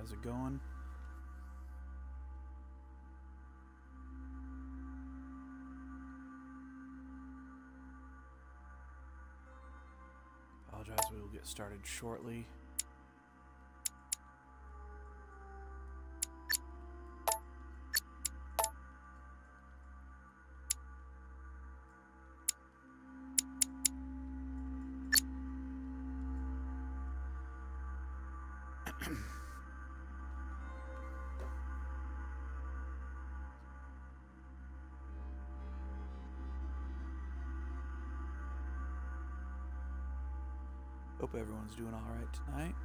guys are going. Apologize, we will get started shortly. Hope everyone's doing all right tonight.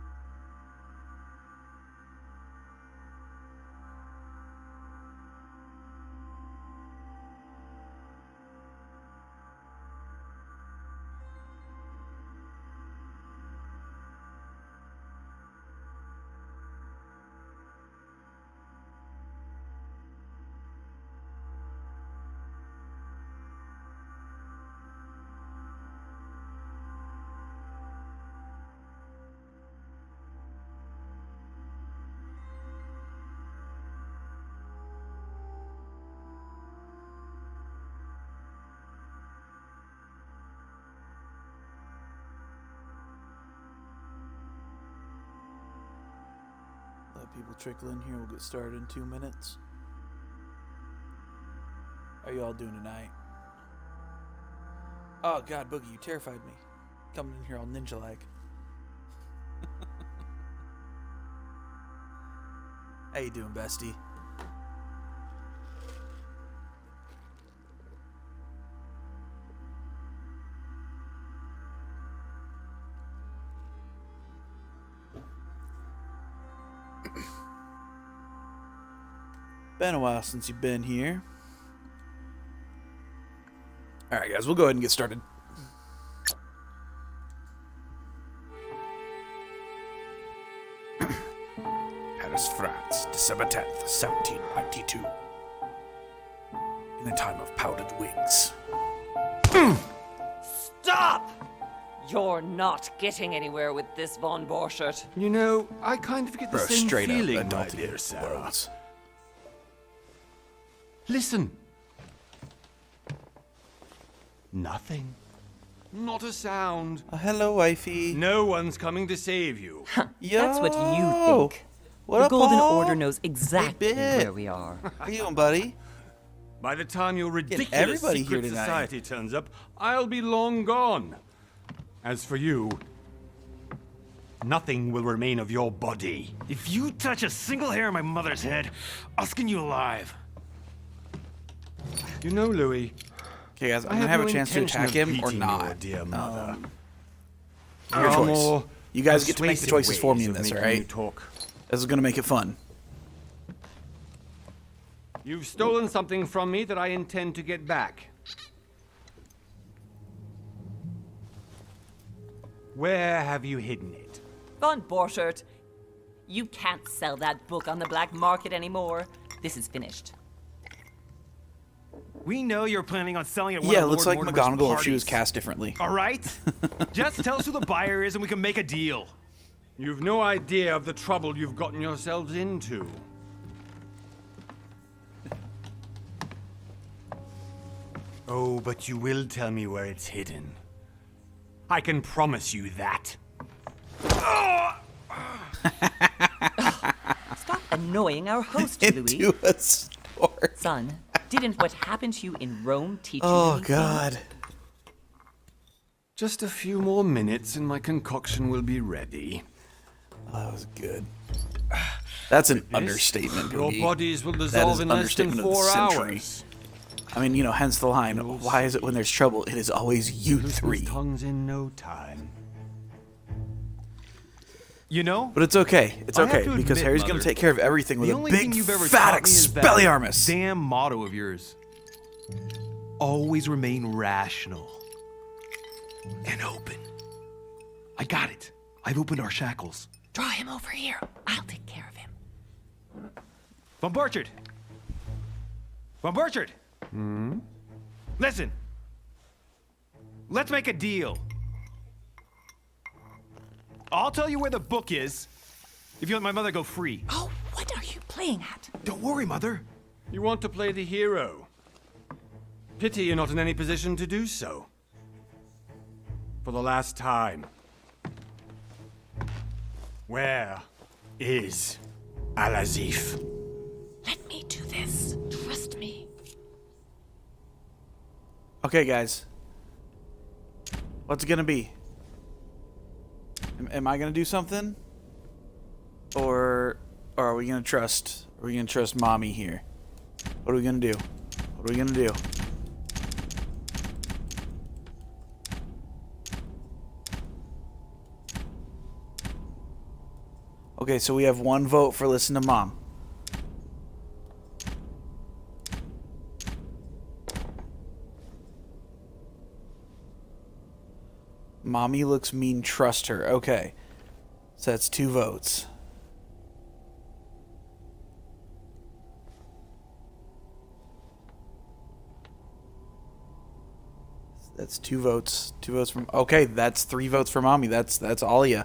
Let people trickle in here. We'll get started in 2 minutes. How are you all doing tonight? Oh God, Boogie, you terrified me. Coming in here all ninja-like. How you doing, bestie? Been a while since you've been here. Alright guys, we'll go ahead and get started. Paris, France, December 10th, 1792. In the time of powdered wigs. Stop! You're not getting anywhere with this, Von Borchert. You know, I kind of get the Bro, same straight feeling, up my adulting dear Sarah. worlds. Listen. Nothing. Not a sound. Oh, hello, wifey. No one's coming to save you. That's what you Yo! think. What The up, Golden Paul? Order knows exactly Bit. where we are. How you doing, buddy? By the time your ridiculous everybody secret here tonight. society turns up, I'll be long gone. As for you, nothing will remain of your body. If you touch a single hair on my mother's head, I'll skin you alive. You know, Louis, Okay, guys, I'm I gonna have no a chance to intention attack of him or beating your not. dear mother. Your Far choice. more You guys get to make the persuasive choices for me in ways of this, making alright? you talk. This is gonna make it fun. You've stolen something from me that I intend to get back. Where have you hidden it? Von Borchert, you can't sell that book on the black market anymore. This is finished. We know you're planning on selling it. At one Yeah, it of looks Lord like Mortimer's McGonagall if she was parties. cast differently. All right? Just tell us who the buyer is and we can make a deal. You've no idea of the trouble you've gotten yourselves into. Oh, but you will tell me where it's hidden. I can promise you that. Stop annoying our host, Louis. Into a store. Son, didn't what happened to you in Rome teach you Oh, anything? God. Just a few more minutes and my concoction will be ready. Oh, that was good. That's an understatement, Your Boogie. bodies will That is dissolve in less than understatement of the 4 century. hours. I mean, you know, hence the line, why is it when there's trouble, it is always you Whose three. tongues in no time. You know, But it's okay. It's I have okay, to because admit, Harry's going Mother, to take care of everything with the a only big, thing you've ever fat taught me is that Expelliarmus. damn motto of yours. Always remain rational and open. I got it. I've opened our shackles. Draw him over here. I'll take care of him. Von Borchert. Von Borchert. Listen. Let's make a deal. I'll tell you where the book is, if you let my mother go free. Oh, what are you playing at? Don't worry, Mother. You want to play the hero. Pity you're not in any position to do so. For the last time. Where is Al-Azif? Let me do this. Trust me. Okay, guys. What's it gonna be? Am I gonna do something? Or are we gonna trust? Are we gonna trust Mommy here? What are we gonna do? What are we gonna do? Okay, so we have one vote for listen to Mom. Mommy looks mean, trust her. Okay. So that's 2 votes. That's 2 votes. 2 votes from... Okay, that's 3 votes for Mommy. That's all of you.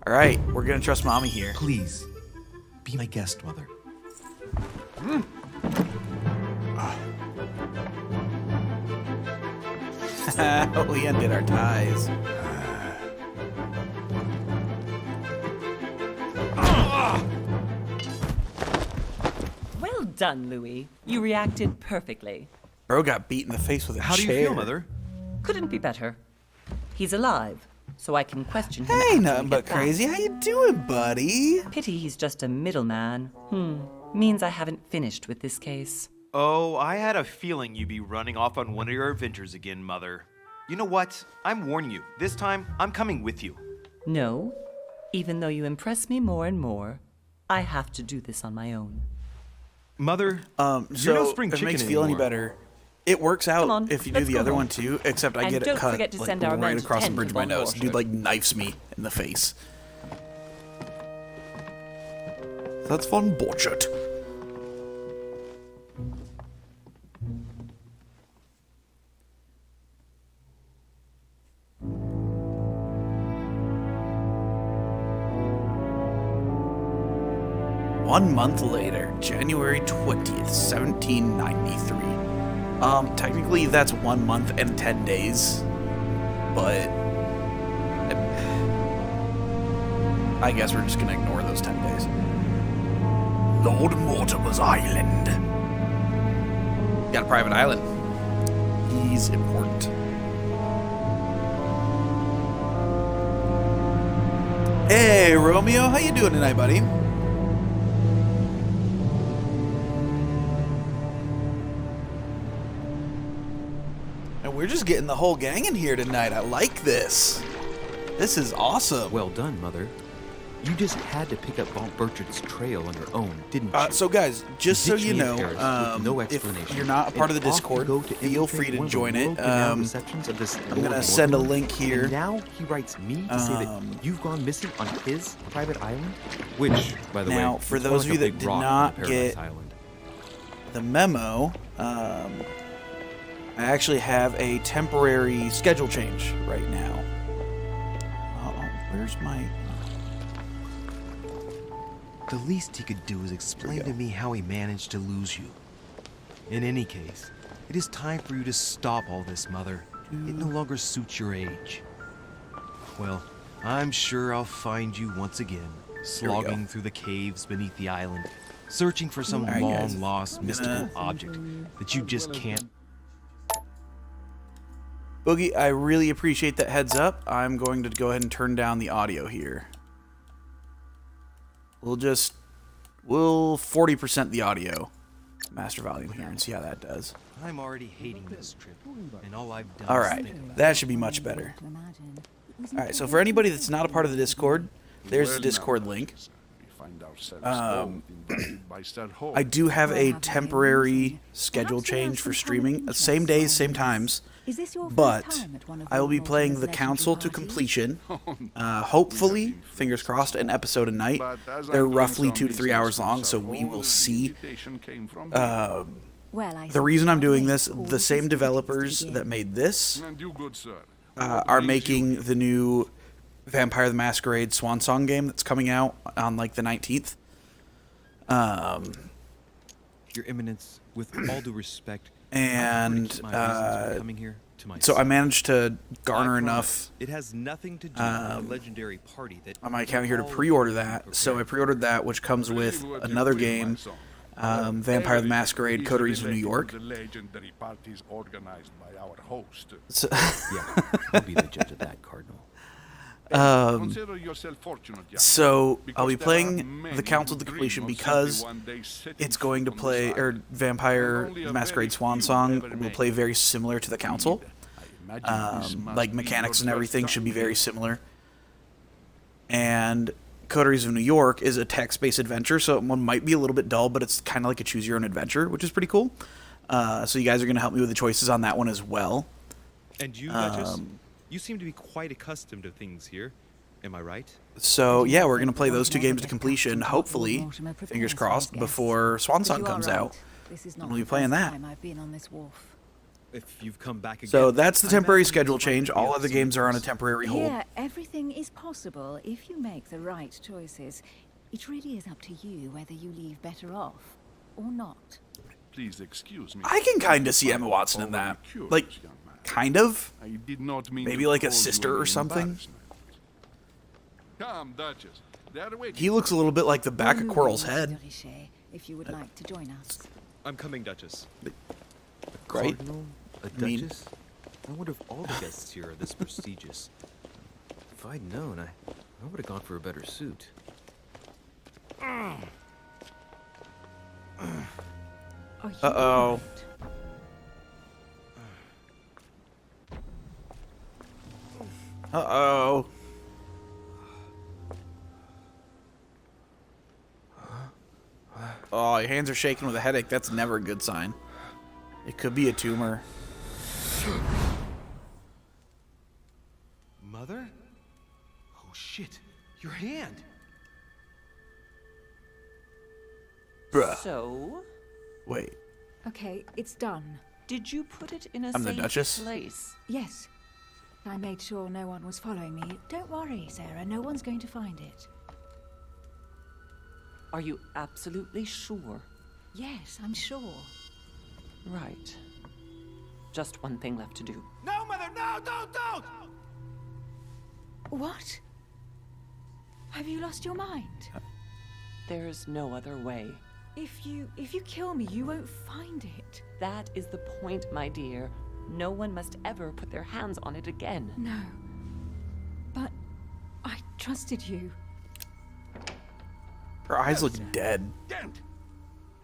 All right, we're going to trust Mommy here. Please, be my guest, Mother. We undid our ties. Well done, Louis. You reacted perfectly. Bro got beat in the face with a How do chair. you feel, Mother? Couldn't be better. He's alive, so I can question him. Hey, after we nothing but get back. crazy. How you doing, buddy? Pity he's just a middleman. Means I haven't finished with this case. Oh, I had a feeling you'd be running off on one of your adventures again, Mother. You know what? I'm warning you. This time, I'm coming with you. No, even though you impress me more and more, I have to do this on my own. Mother, So you're no spring if it chicken makes you feel any anymore. better, it works out Come on, if you do let's the go other home. one too. Except I And get don't it cut forget to like send our right men across the to bridge of my tend to nose. the Dude water. like knifes me in the face. That's von Borchardt. One month later, January 20th, 1793. Technically that's 1 month and 10 days, but I guess we're just gonna ignore those 10 days. Lord Mortimer's Island. Got a private island. He's important. Hey, Romeo, how you doing tonight, buddy? And we're just getting the whole gang in here tonight. I like this. This is awesome. Well done, Mother. You just had to pick up Von Burchard's trail on your own, didn't you? So guys, just so Ditch you me in know, Paris with no if explanation, you're not a part of the and off Discord, you go to feel free infiltrate to one of the join it. world-renowned receptions of this I'm Lord gonna send a Mortimer, link here. And now he writes me to say that you've gone missing on his private island, which, by the way, Now, for is more those of like you a that big did rock not than a paradise get island. the memo, I actually have a temporary schedule change right now. Where's my... The least he could do is explain to me how he managed to lose you. In any case, it is time for you to stop all this, Mother. It no longer suits your age. Well, I'm sure I'll find you once again, slogging through the caves beneath the island, searching for some All right, guys. long-lost mystical Gonna- object that you just can't. Boogie, I really appreciate that heads up. I'm going to go ahead and turn down the audio here. We'll 40% the audio. Master volume here and see how that does. I'm already hating this trip, and all I've done All is right, think about that should be much better. All right, so for anybody that's not a part of the Discord, there's the Discord link. I do have a temporary schedule change for streaming, same days, same times, but I will be playing The Council to completion. Hopefully, fingers crossed, an episode a night. They're roughly 2 to 3 hours long, so we will see. The reason I'm doing this, the same developers that made this are making the new Vampire the Masquerade Swan Song game that's coming out on like the 19th. Your Eminence, with all due respect, And coming here to my so I managed to garner I enough promise, it has nothing to do with the legendary party that on my account here to pre-order that. So I pre-ordered that, which comes with another game, Vampire the Masquerade Coteries of New York. The legendary parties organized by our host. So, Yeah, I'll be the judge of that, Cardinal. Consider yourself fortunate, young so man, I'll be because there are playing many the Council who to dream Completion of because simply one day setting it's going to foot on play, this or island. Vampire Only a the Masquerade very Swan few Song ever will make play it. very similar to the Council. I imagine this must Like be mechanics your and first everything should be time very here. similar. And Coteries of New York is a text-based adventure, so one might be a little bit dull, but it's kind of like a choose-your-own-adventure, which is pretty cool. So you guys are going to help me with the choices on that one as well. And you, Duchess, you seem to be quite accustomed to things here. Am I right? So yeah, we're going to play those two games to completion, hopefully, fingers crossed, before Swan Song comes out. And we'll be playing that. I've been on this wharf. If you've come back again. So that's the I temporary imagine schedule you'll change. find All me other some games are on a interest. temporary hold. Here, everything is possible if you make the right choices. It really is up to you whether you leave better off or not. Please excuse me. I can kind of see Emma Watson in that. Like, kind of. I did not mean Maybe to like a cause you sister or any something. embarrassment. Come, Duchess. They are waiting. He looks a little bit like the back of Move Quirrell's in, head. Mr. Richet, if you would like to join us. I'm coming, Duchess. Great. Cardinal, a I mean- duchess? I wonder if all the guests here are this prestigious. If I'd known, I would have gone for a better suit. Are you Uh-oh. alright? Uh-oh. Oh, your hands are shaking with a headache. That's never a good sign. It could be a tumor. Mother? Oh shit! Your hand! Bruh. So, Wait. Okay, it's done. did you put it in a I'm the safe Duchess. place? Yes. I made sure no one was following me. Don't worry, Sarah. No one's going to find it. Are you absolutely sure? Yes, I'm sure. Right. Just one thing left to do. No, Mother, no, don't! What? Have you lost your mind? There's no other way. If you kill me, you won't find it. That is the point, my dear. No one must ever put their hands on it again. No. But I trusted you. Her eyes look dead. Dent.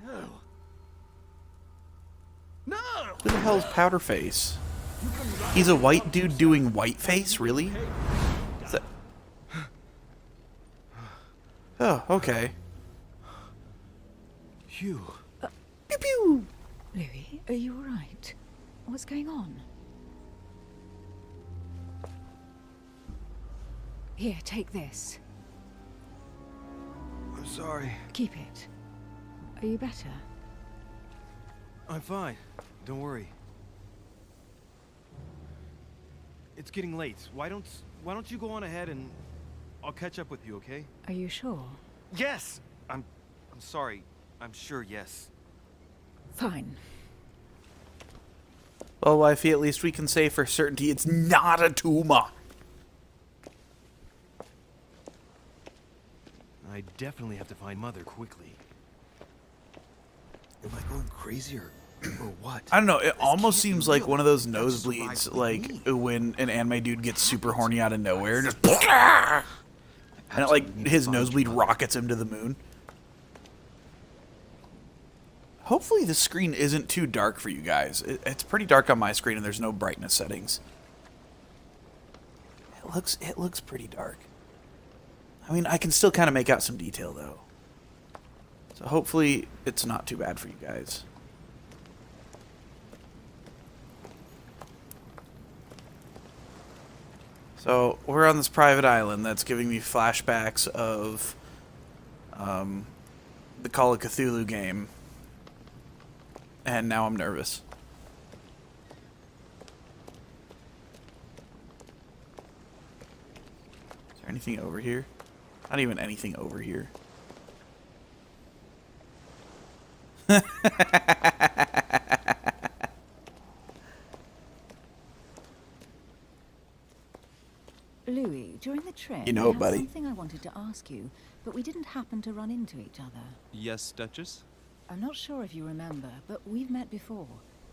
No. No. Who the hell is Powderface? He's a white dude doing whiteface? Really? Is that... Oh, okay. Hugh. Pew pew! Louis, are you all right? What's going on? Here, take this. I'm sorry. Keep it. Are you better? I'm fine. Don't worry. It's getting late. Why don't you go on ahead and I'll catch up with you, okay? Are you sure? Yes! I'm sorry. I'm sure, yes. Fine. Well, wifey, at least we can say for certainty it's not a tumor. I definitely have to find Mother quickly. Am I going crazy or what? I don't know, it almost can't be seems like real. one of those That just nosebleeds, survived like with me. when an anime dude gets super horny out of nowhere, just and it, like his nosebleed rockets him to the moon. Hopefully the screen isn't too dark for you guys. It's pretty dark on my screen and there's no brightness settings. It looks pretty dark. I mean, I can still kind of make out some detail though. So hopefully it's not too bad for you guys. So we're on this private island that's giving me flashbacks of the Call of Cthulhu game. And now I'm nervous. So there anything over here? Not even anything over here. Louis, during the trip, You know, I had buddy. something I wanted to ask you, but we didn't happen to run into each other. Yes, Duchess? I'm not sure if you remember, but we've met before.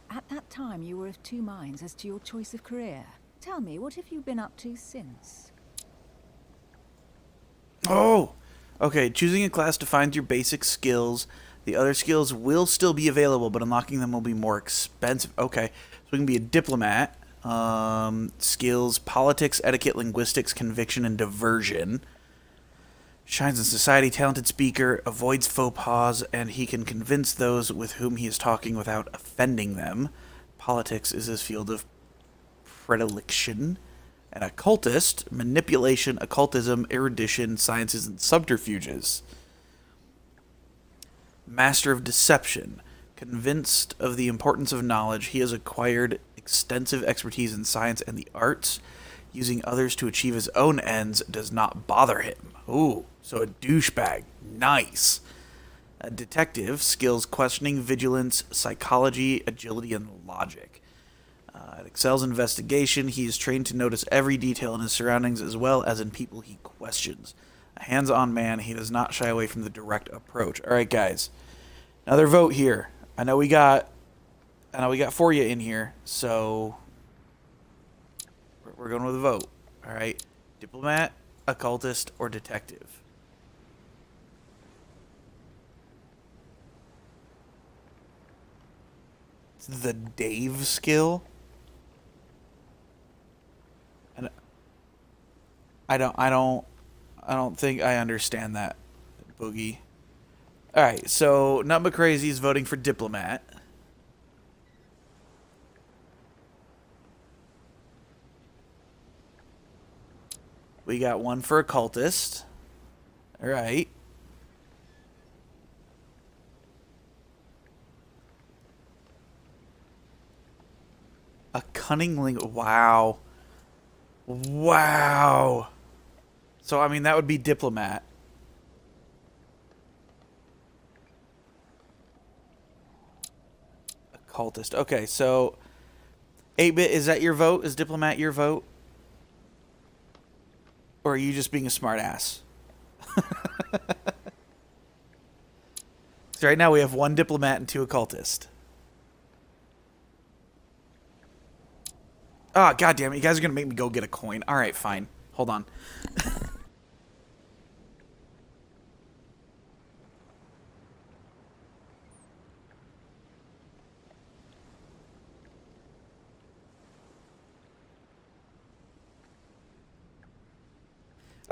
At that time, you were of two minds as to your choice of career. Tell me, what have you been up to since? Oh! Okay, choosing a class defines your basic skills. The other skills will still be available, but unlocking them will be more expensive. Okay, so we can be a diplomat. Skills, politics, etiquette, linguistics, conviction, and diversion. Shines in society, talented speaker, avoids faux pas, and he can convince those with whom he is talking without offending them. Politics is his field of predilection. An occultist, manipulation, occultism, erudition, sciences, and subterfuges. Master of deception. Convinced of the importance of knowledge, he has acquired extensive expertise in science and the arts. Using others to achieve his own ends does not bother him. Ooh, so a douchebag. Nice. A detective, skills questioning, vigilance, psychology, agility, and logic. It excels in investigation. He is trained to notice every detail in his surroundings as well as in people he questions. A hands-on man, he does not shy away from the direct approach. All right, guys. Another vote here. I know we got Forya in here, so we're going with a vote. All right, diplomat, occultist, or detective. It's the Dave skill. And I don't think I understand that, Boogie. All right, so Nutma Crazy is voting for diplomat. We got one for occultist. All right. A cunning link. Wow. Wow. So, I mean, that would be diplomat. Occultist. Okay, so 8-bit, is that your vote? Is diplomat your vote? Or are you just being a smartass? So right now we have one diplomat and two occultist. Ah, goddamn it! You guys are gonna make me go get a coin. All right, fine. Hold on.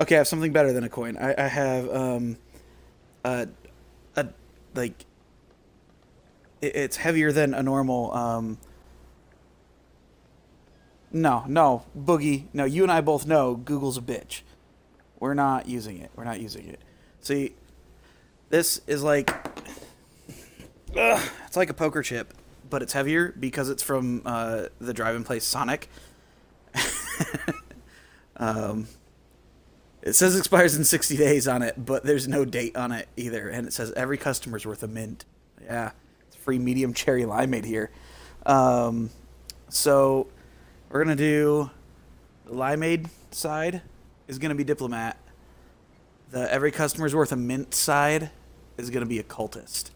Okay, I have something better than a coin. I have like it's heavier than a normal No, Boogie. No, you and I both know Google's a bitch. We're not using it. We're not using it. See, this is like it's like a poker chip, but it's heavier because it's from the drive-in place Sonic. It says expires in 60 days on it, but there's no date on it either. And it says every customer's worth a mint. Yeah, it's free medium cherry limeade here. So we're going to do the limeade side is going to be diplomat. The every customer's worth a mint side is going to be occultist.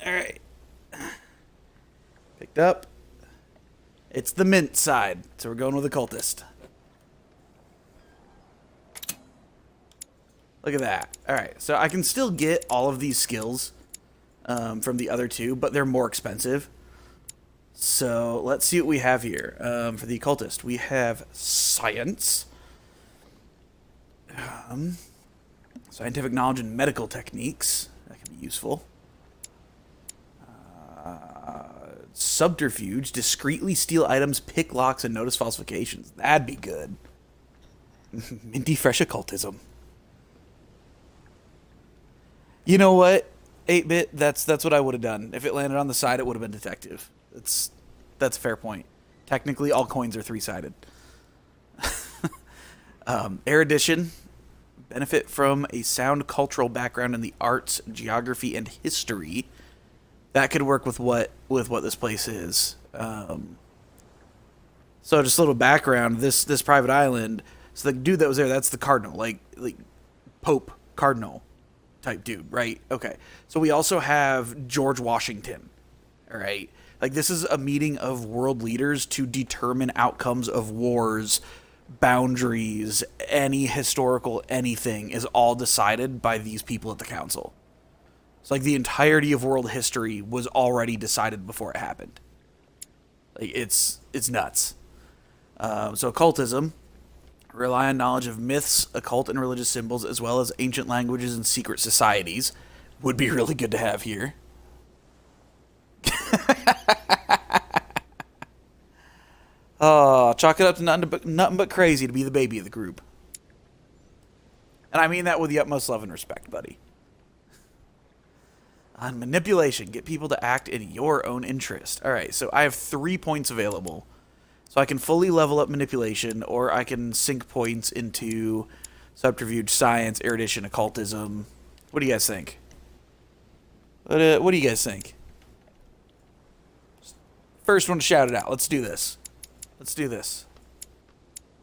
All right. Picked up. It's the mint side, so we're going with occultist. Look at that. All right, so I can still get all of these skills from the other two, but they're more expensive. So let's see what we have here. For the occultist, we have science, scientific knowledge and medical techniques. That can be useful. Subterfuge, discreetly steal items, pick locks, and notice falsifications. That'd be good. Minty fresh occultism. You know what? 8-bit, that's what I would have done. If it landed on the side, it would have been detective. That's a fair point. Technically, all coins are three-sided. Erudition. Benefit from a sound cultural background in the arts, geography, and history. That could work with what this place is. So just a little background. This private island. So the dude that was there, that's the cardinal, like Pope Cardinal type dude, right? Okay. So we also have George Washington. All right. Like, this is a meeting of world leaders to determine outcomes of wars, boundaries, any historical anything is all decided by these people at the council. It's like the entirety of world history was already decided before it happened. Like, it's nuts. So occultism, rely on knowledge of myths, occult and religious symbols, as well as ancient languages and secret societies. Would be really good to have here. Oh, chalk it up to nothing but crazy to be the baby of the group. And I mean that with the utmost love and respect, buddy. On manipulation, get people to act in your own interest. All right, so I have 3 points available. So I can fully level up manipulation, or I can sink points into subterfuge, science, erudition, occultism. What do you guys think? What do you guys think? First one to shout it out. Let's do this. Let's do this.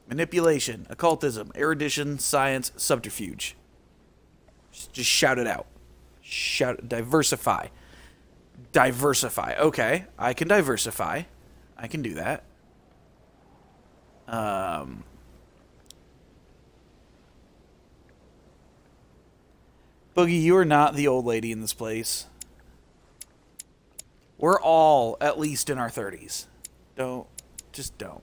Manipulation, occultism, erudition, science, subterfuge. Just shout it out. Shout, diversify. Diversify. Okay, I can diversify. I can do that. Boogie, you are not the old lady in this place. We're all at least in our 30s. Just don't.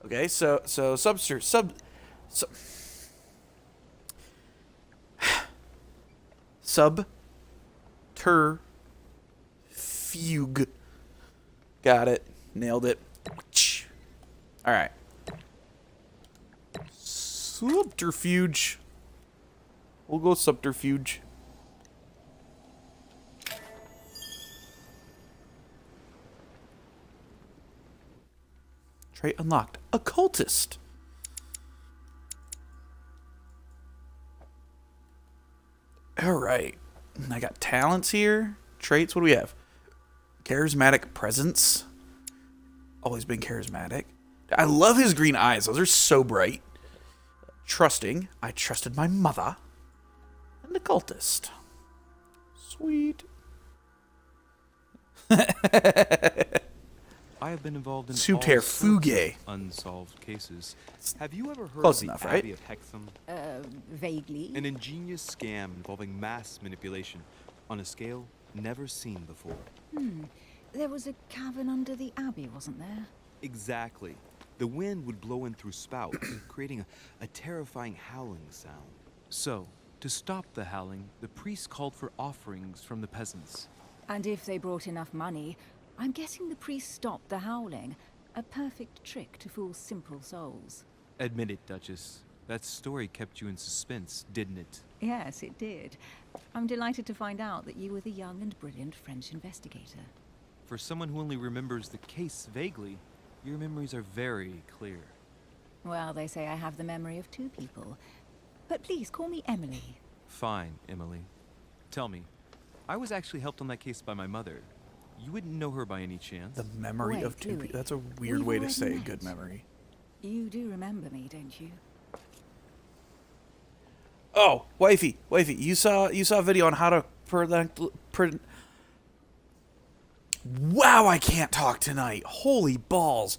Okay, so subterfuge. Got it. Nailed it. All right. Subterfuge. We'll go subterfuge. Trait unlocked. Occultist. All right. I got talents here. Traits. What do we have? Charismatic presence. Always been charismatic. I love his green eyes. Those are so bright. Trusting. I trusted my mother. And occultist. Sweet. I have been involved in Subterfuge. unsolved cases. Have you ever heard Close of the enough, Abbey right? of Hexham? Vaguely. An ingenious scam involving mass manipulation on a scale never seen before. There was a cavern under the abbey, wasn't there? Exactly. The wind would blow in through spouts, creating a terrifying howling sound. So, to stop the howling, the priests called for offerings from the peasants. And if they brought enough money, I'm guessing the priest stopped the howling. A perfect trick to fool simple souls. Admit it, Duchess. That story kept you in suspense, didn't it? Yes, it did. I'm delighted to find out that you were the young and brilliant French investigator. For someone who only remembers the case vaguely, your memories are very clear. Well, they say I have the memory of 2 people. But please, call me Emily. Fine, Emily. Tell me, I was actually helped on that case by my mother. You wouldn't know her by any chance? The memory Wait, of 2 Louis, people. That's a weird we've way to already say met. good memory. You do remember me, don't you? Oh, wifey, you saw a video on how to Wow, I can't talk tonight. Holy balls.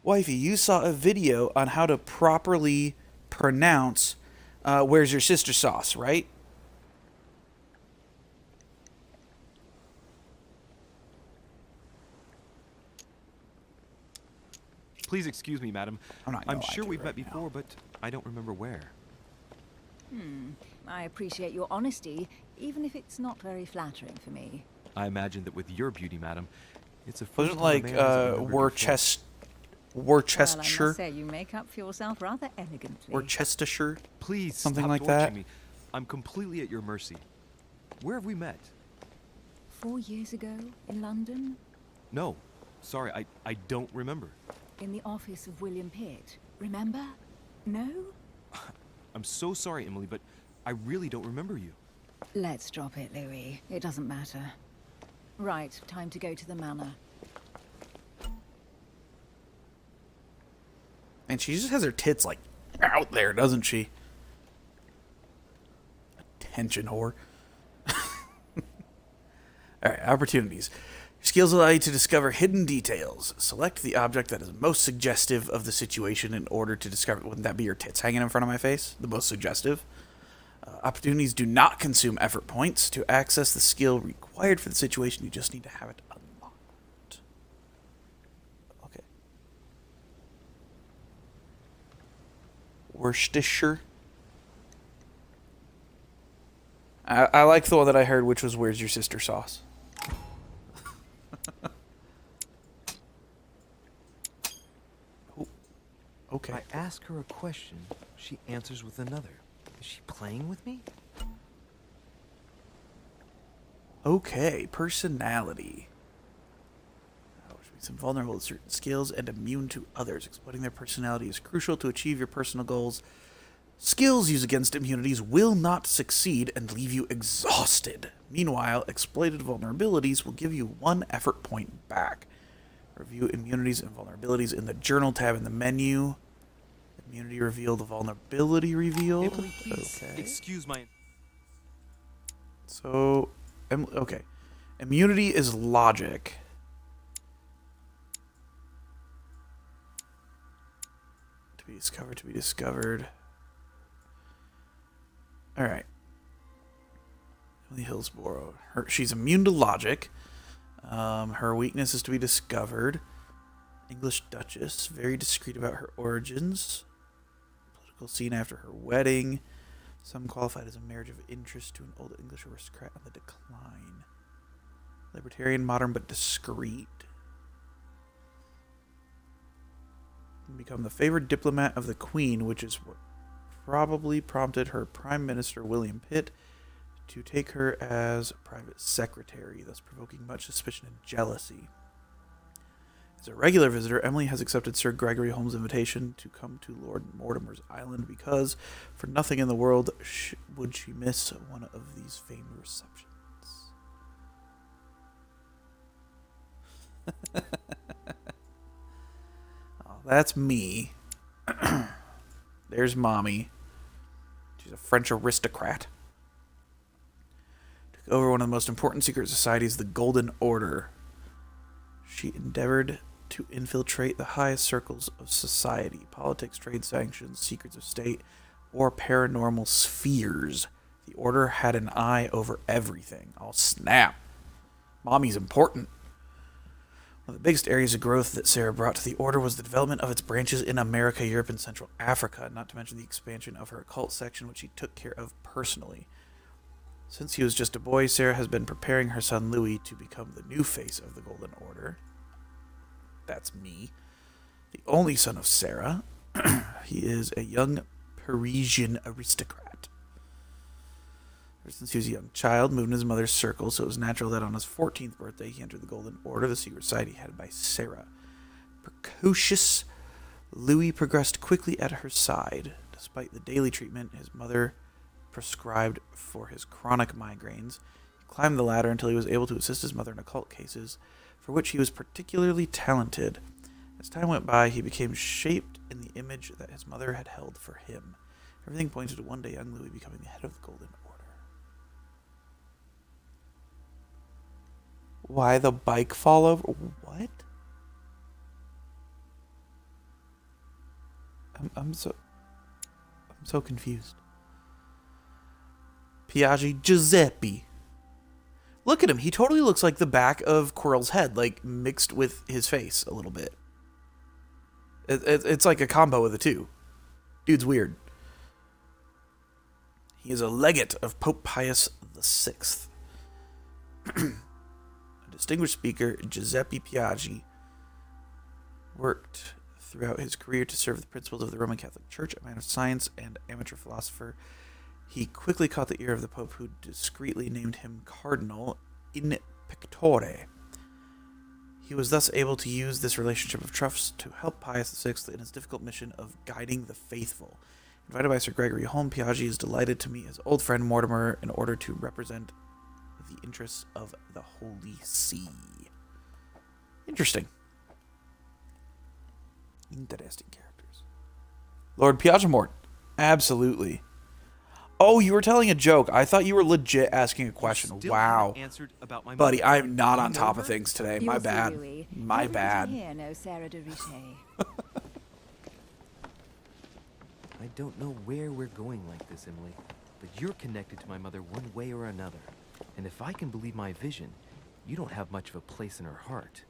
Wifey, you saw a video on how to properly pronounce Where's Your Sister Sauce, right? Please excuse me, madam. I'm sure we've met right now. before, but I don't remember where. I appreciate your honesty, even if it's not very flattering for me. I imagine that with your beauty, madam, it's a first Wasn't time a like man hasn't remembered your face. Well, I Worcestershire? must say, you make up for yourself rather elegantly. Worcestershire? Please, Something stop like torturing that? me. I'm completely at your mercy. Where have we met? 4 years ago, in London? No, Sorry, I don't remember. In the office of William Pitt. Remember? No? I'm so sorry, Emily, but I really don't remember you. Let's drop it, Louis. It doesn't matter. Right, time to go to the manor. And she just has her tits, like, out there, doesn't she? Attention whore. Alright, opportunities. Your skills allow you to discover hidden details. Select the object that is most suggestive of the situation in order to discover... Wouldn't that be your tits hanging in front of my face? The most suggestive? Opportunities do not consume effort points. To access the skill required for the situation, you just need to have it unlocked. Okay. Worcestershire. I like the one that I heard, which was "Where's your sister sauce?" Oh, okay. I ask her a question, she answers with another. Is she playing with me? Okay, personality. Which makes them vulnerable to certain skills and immune to others. Exploiting their personality is crucial to achieve your personal goals. Skills used against immunities will not succeed and leave you exhausted. Meanwhile, exploited vulnerabilities will give you 1 effort point back. Review immunities and vulnerabilities in the Journal tab in the menu. Immunity revealed, vulnerability revealed. Emily, please, okay. excuse my... So, okay. Immunity is logic. To be discovered, to be discovered. Alright. Emily Hillsborough. She's immune to logic. Her weakness is to be discovered. English Duchess. Very discreet about her origins. Political scene after her wedding. Some qualified as a marriage of interest to an old English aristocrat on the decline. Libertarian, modern, but discreet. Become the favored diplomat of the Queen, which is what probably prompted her Prime Minister William Pitt to take her as private secretary, thus provoking much suspicion and jealousy. As a regular visitor, Emily has accepted Sir Gregory Holmes' invitation to come to Lord Mortimer's Island because, for nothing in the world, would she miss one of these famed receptions. Oh, that's me. There's Mommy. She's a French aristocrat. Took over one of the most important secret societies, the Golden Order. She endeavored to infiltrate the highest circles of society, politics, trade sanctions, secrets of state, or paranormal spheres. The Order had an eye over everything. Oh, snap. Mommy's important. One of the biggest areas of growth that Sarah brought to the Order was the development of its branches in America, Europe, and Central Africa, not to mention the expansion of her occult section, which she took care of personally. Since he was just a boy, Sarah has been preparing her son Louis to become the new face of the Golden Order. That's me. The only son of Sarah. He is a young Parisian aristocrat. Ever since he was a young child, moved in his mother's circle, so it was natural that on his 14th birthday he entered the Golden Order, the secret society headed by Sarah. Precocious, Louis progressed quickly at her side. Despite the daily treatment his mother prescribed for his chronic migraines, he climbed the ladder until he was able to assist his mother in occult cases, for which he was particularly talented. As time went by, he became shaped in the image that his mother had held for him. Everything pointed to one day young Louis becoming the head of the Golden Order. Why the bike fall over? What? I'm so confused. Piaggi Giuseppe. Look at him. He totally looks like the back of Quirrell's head, like mixed with his face a little bit. It's like a combo of the two. Dude's weird. He is a legate of Pope Pius VI. A distinguished speaker, Giuseppe Piaggi worked throughout his career to serve the principles of the Roman Catholic Church, a man of science and amateur philosopher. He quickly caught the ear of the Pope, who discreetly named him Cardinal in Pectore. He was thus able to use this relationship of trust to help Pius VI in his difficult mission of guiding the faithful. Invited by Sir Gregory Holm, Piaggi is delighted to meet his old friend Mortimer in order to represent the interests of the Holy See. Interesting. Interesting characters. Lord Piagmort. Absolutely. Oh, you were telling a joke. I thought you were legit asking a question. Still Wow. haven't answered about my Buddy, mother. I'm not on top of things today. My You'll see, bad. Louis. My Never bad. did you hear no Sarah de Richet. I don't know where we're going like this, Emily, but you're connected to my mother one way or another. And if I can believe my vision, you don't have much of a place in her heart.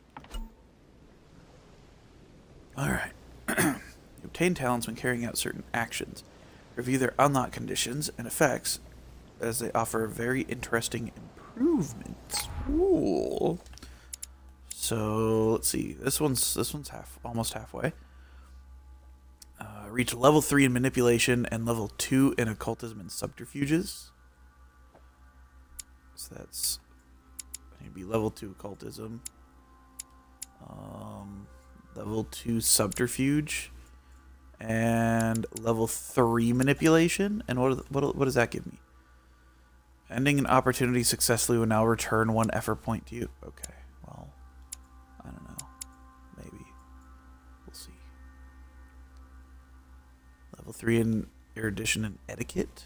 Alright. You obtain talents when carrying out certain actions. Review their unlock conditions and effects as they offer very interesting improvements. Cool. So let's see. This one's almost halfway. Reach level 3 in manipulation and level 2 in occultism and subterfuges. So that's maybe level 2 occultism. Level 2 subterfuge. And level 3 manipulation. And what does that give me? Ending an opportunity successfully will now return 1 effort point to you. Okay, well, I don't know. Maybe. We'll see. Level 3 in erudition and etiquette.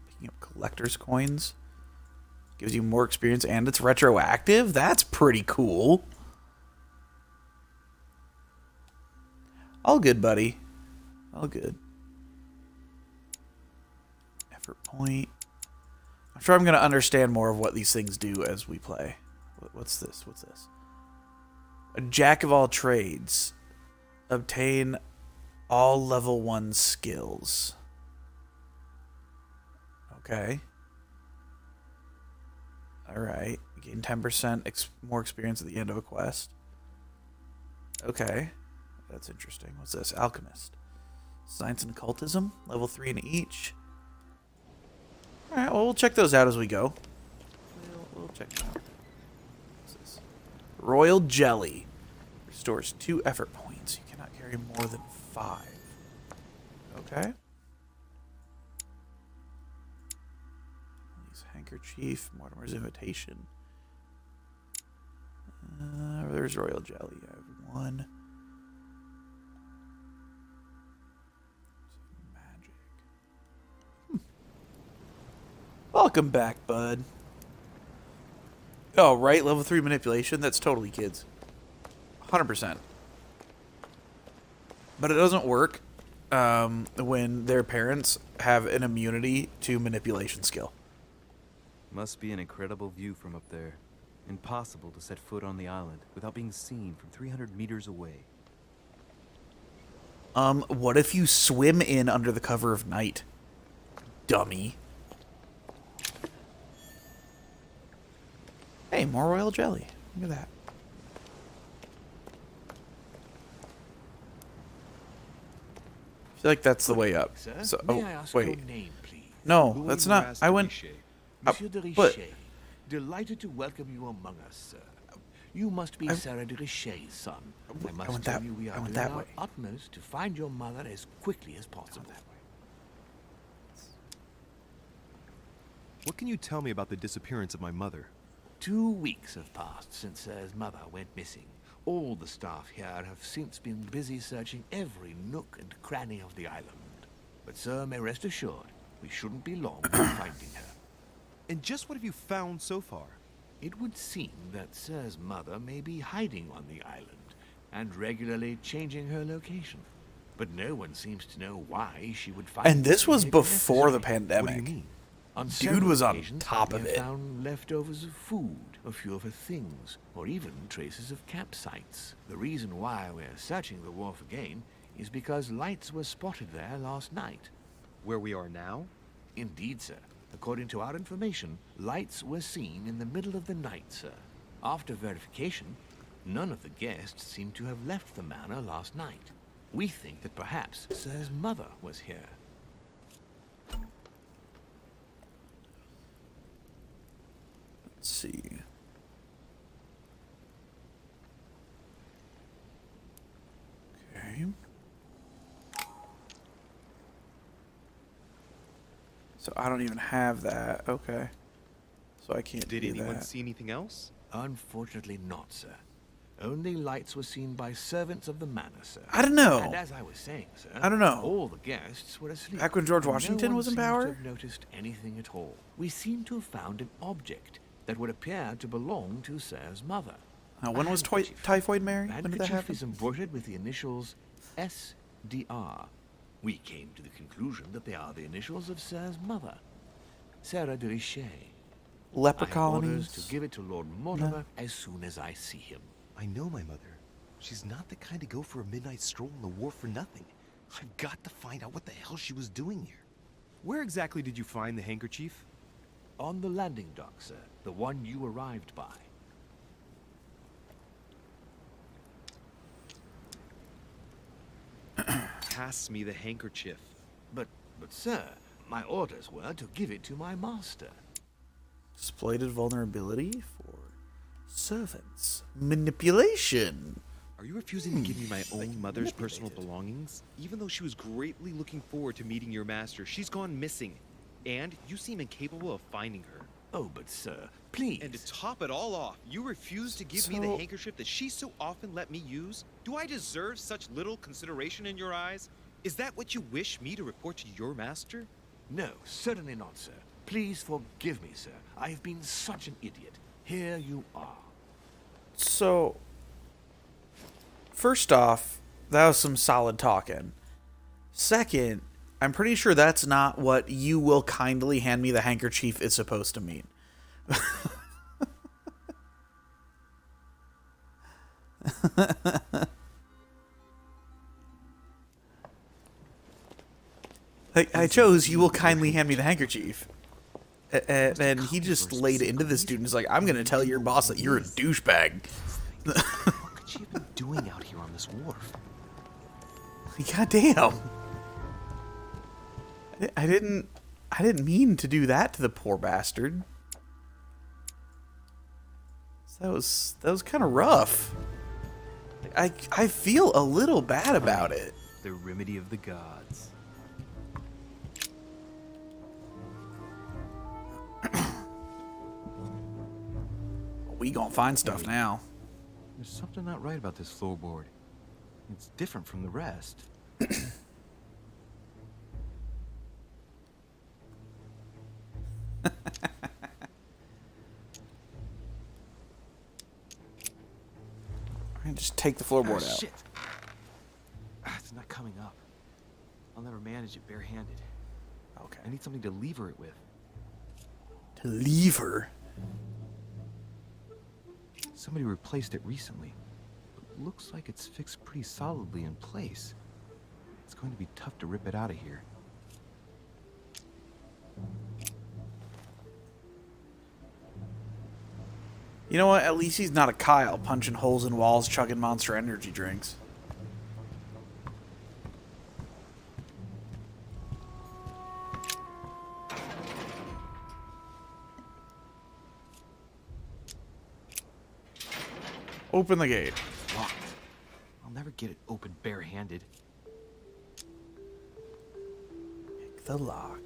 Picking up collector's coins. Gives you more experience and it's retroactive? That's pretty cool. All good, buddy. All good. Effort point. I'm sure I'm going to understand more of what these things do as we play. What's this? What's this? A jack of all trades. Obtain all level 1 skills. Okay. Alright. Gain 10% more experience at the end of a quest. Okay. That's interesting. What's this? Alchemist. Science and occultism. Level 3 in each. Alright, well, we'll check those out as we go. We'll check them out. What's this? Royal Jelly. Restores 2 effort points. You cannot carry more than 5. Okay. Use handkerchief. Mortimer's invitation. There's Royal Jelly. I have 1. Magic. Welcome back, bud. Oh, right? Level 3 manipulation? That's totally kids. 100%. But it doesn't work when their parents have an immunity to manipulation skill. Must be an incredible view from up there. Impossible to set foot on the island without being seen from 300 meters away. What if you swim in under the cover of night? Dummy. Hey, more royal jelly. Look at that. I feel like that's the way up. Sir, So, may I ask wait. your name, please? No, that's not. I went. Monsieur de but Richet, delighted to welcome you among us, sir. You must be Sarah de Richet's son. I must went tell that- you we I are went doing that our way. utmost to find your mother as quickly as possible. What can you tell me about the disappearance of my mother? 2 weeks have passed since Sir's mother went missing. All the staff here have since been busy searching every nook and cranny of the island. But Sir may rest assured, we shouldn't be long in finding her. And just what have you found so far? It would seem that Sir's mother may be hiding on the island and regularly changing her location. But no one seems to know why she would find And this was behavior before the necessary. pandemic. What do you mean? On Dude several was on occasions, top we of have it. found leftovers of food, a few of her things, or even traces of campsites. The reason why we're searching the wharf again is because lights were spotted there last night. Where we are now? Indeed, sir. According to our information, lights were seen in the middle of the night, sir. After verification, none of the guests seem to have left the manor last night. We think that perhaps Sir's mother was here. Let's see. So I don't even have that. Okay. So I can't Did do anyone that. see anything else? Unfortunately not, sir. Only lights were seen by servants of the manor, sir. I don't know. And as I was saying, sir, I don't know. all the guests were asleep. Back when George and Washington no was in one seems power? to have noticed anything at all. We seem to have found an object that would appear to belong to Sir's mother. Now, when A was handkerchief. Typhoid Mary? The When did that handkerchief happen? is embroidered with the initials SDR. We came to the conclusion that they are the initials of Sir's mother, Sarah de Richet. Leper I have orders colonies. to give it to Lord Mortimer as soon as I see him. I know my mother. She's not the kind to go for a midnight stroll in the war for nothing. I've got to find out what the hell she was doing here. Where exactly did you find the handkerchief? On the landing dock, sir. The one you arrived by. Pass me the handkerchief. But sir, my orders were to give it to my master. Exploited vulnerability for servants. Manipulation. Are you refusing to give me my own mother's personal belongings? Even though she was greatly looking forward to meeting your master, she's gone missing. And you seem incapable of finding her. Oh, but sir, please. And to top it all off, you refuse to give me the handkerchief that she so often let me use? Do I deserve such little consideration in your eyes? Is that what you wish me to report to your master? No, certainly not, sir. Please forgive me, sir. I have been such an idiot. Here you are. So, first off, that was some solid talking. Second, I'm pretty sure that's not what "you will kindly hand me the handkerchief" is supposed to mean. I chose "you will kindly hand me the handkerchief." And he just laid into this dude and is like, I'm going to tell your boss that you're a douchebag. What could she have been doing out here on this wharf? God damn. I didn't mean to do that to the poor bastard. That was kind of rough. I feel a little bad about it. The remedy of the gods. We gonna find stuff now. There's something not right about this floorboard. It's different from the rest. Alright, just take the floorboard out. Shit. It's not coming up. I'll never manage it barehanded. Okay. I need something to lever it with. To lever? Somebody replaced it recently. But looks like it's fixed pretty solidly in place. It's going to be tough to rip it out of here. You know what? At least he's not a Kyle punching holes in walls, chugging Monster Energy drinks. Open the gate. Locked. I'll never get it open barehanded. Pick the lock.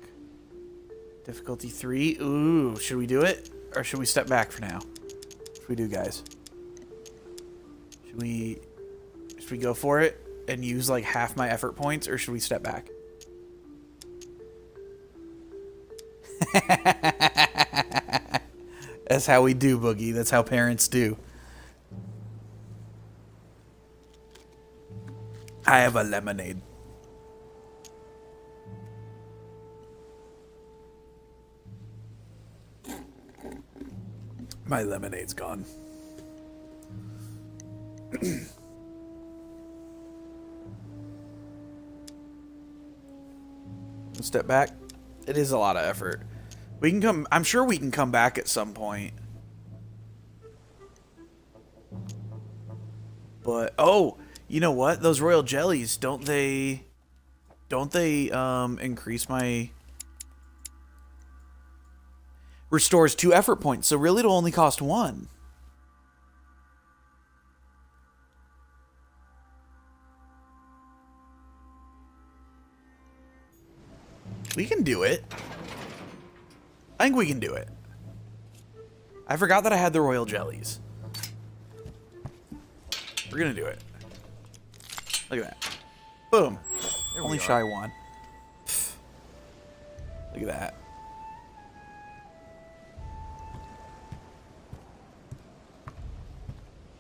Difficulty 3. Ooh, should we do it? Or should we step back for now? What should we do, guys? Should we go for it and use like half my effort points, or should we step back? That's how we do, Boogie. That's how parents do. I have a lemonade. My lemonade's gone. Step back. It is a lot of effort. We can come. I'm sure we can come back at some point. But oh, you know what? Those royal jellies, don't they increase my restores 2 effort points, so really it'll only cost 1. We can do it. I think we can do it. I forgot that I had the royal jellies. We're gonna do it. Look at that. Boom. Only shy one. Pfft. Look at that.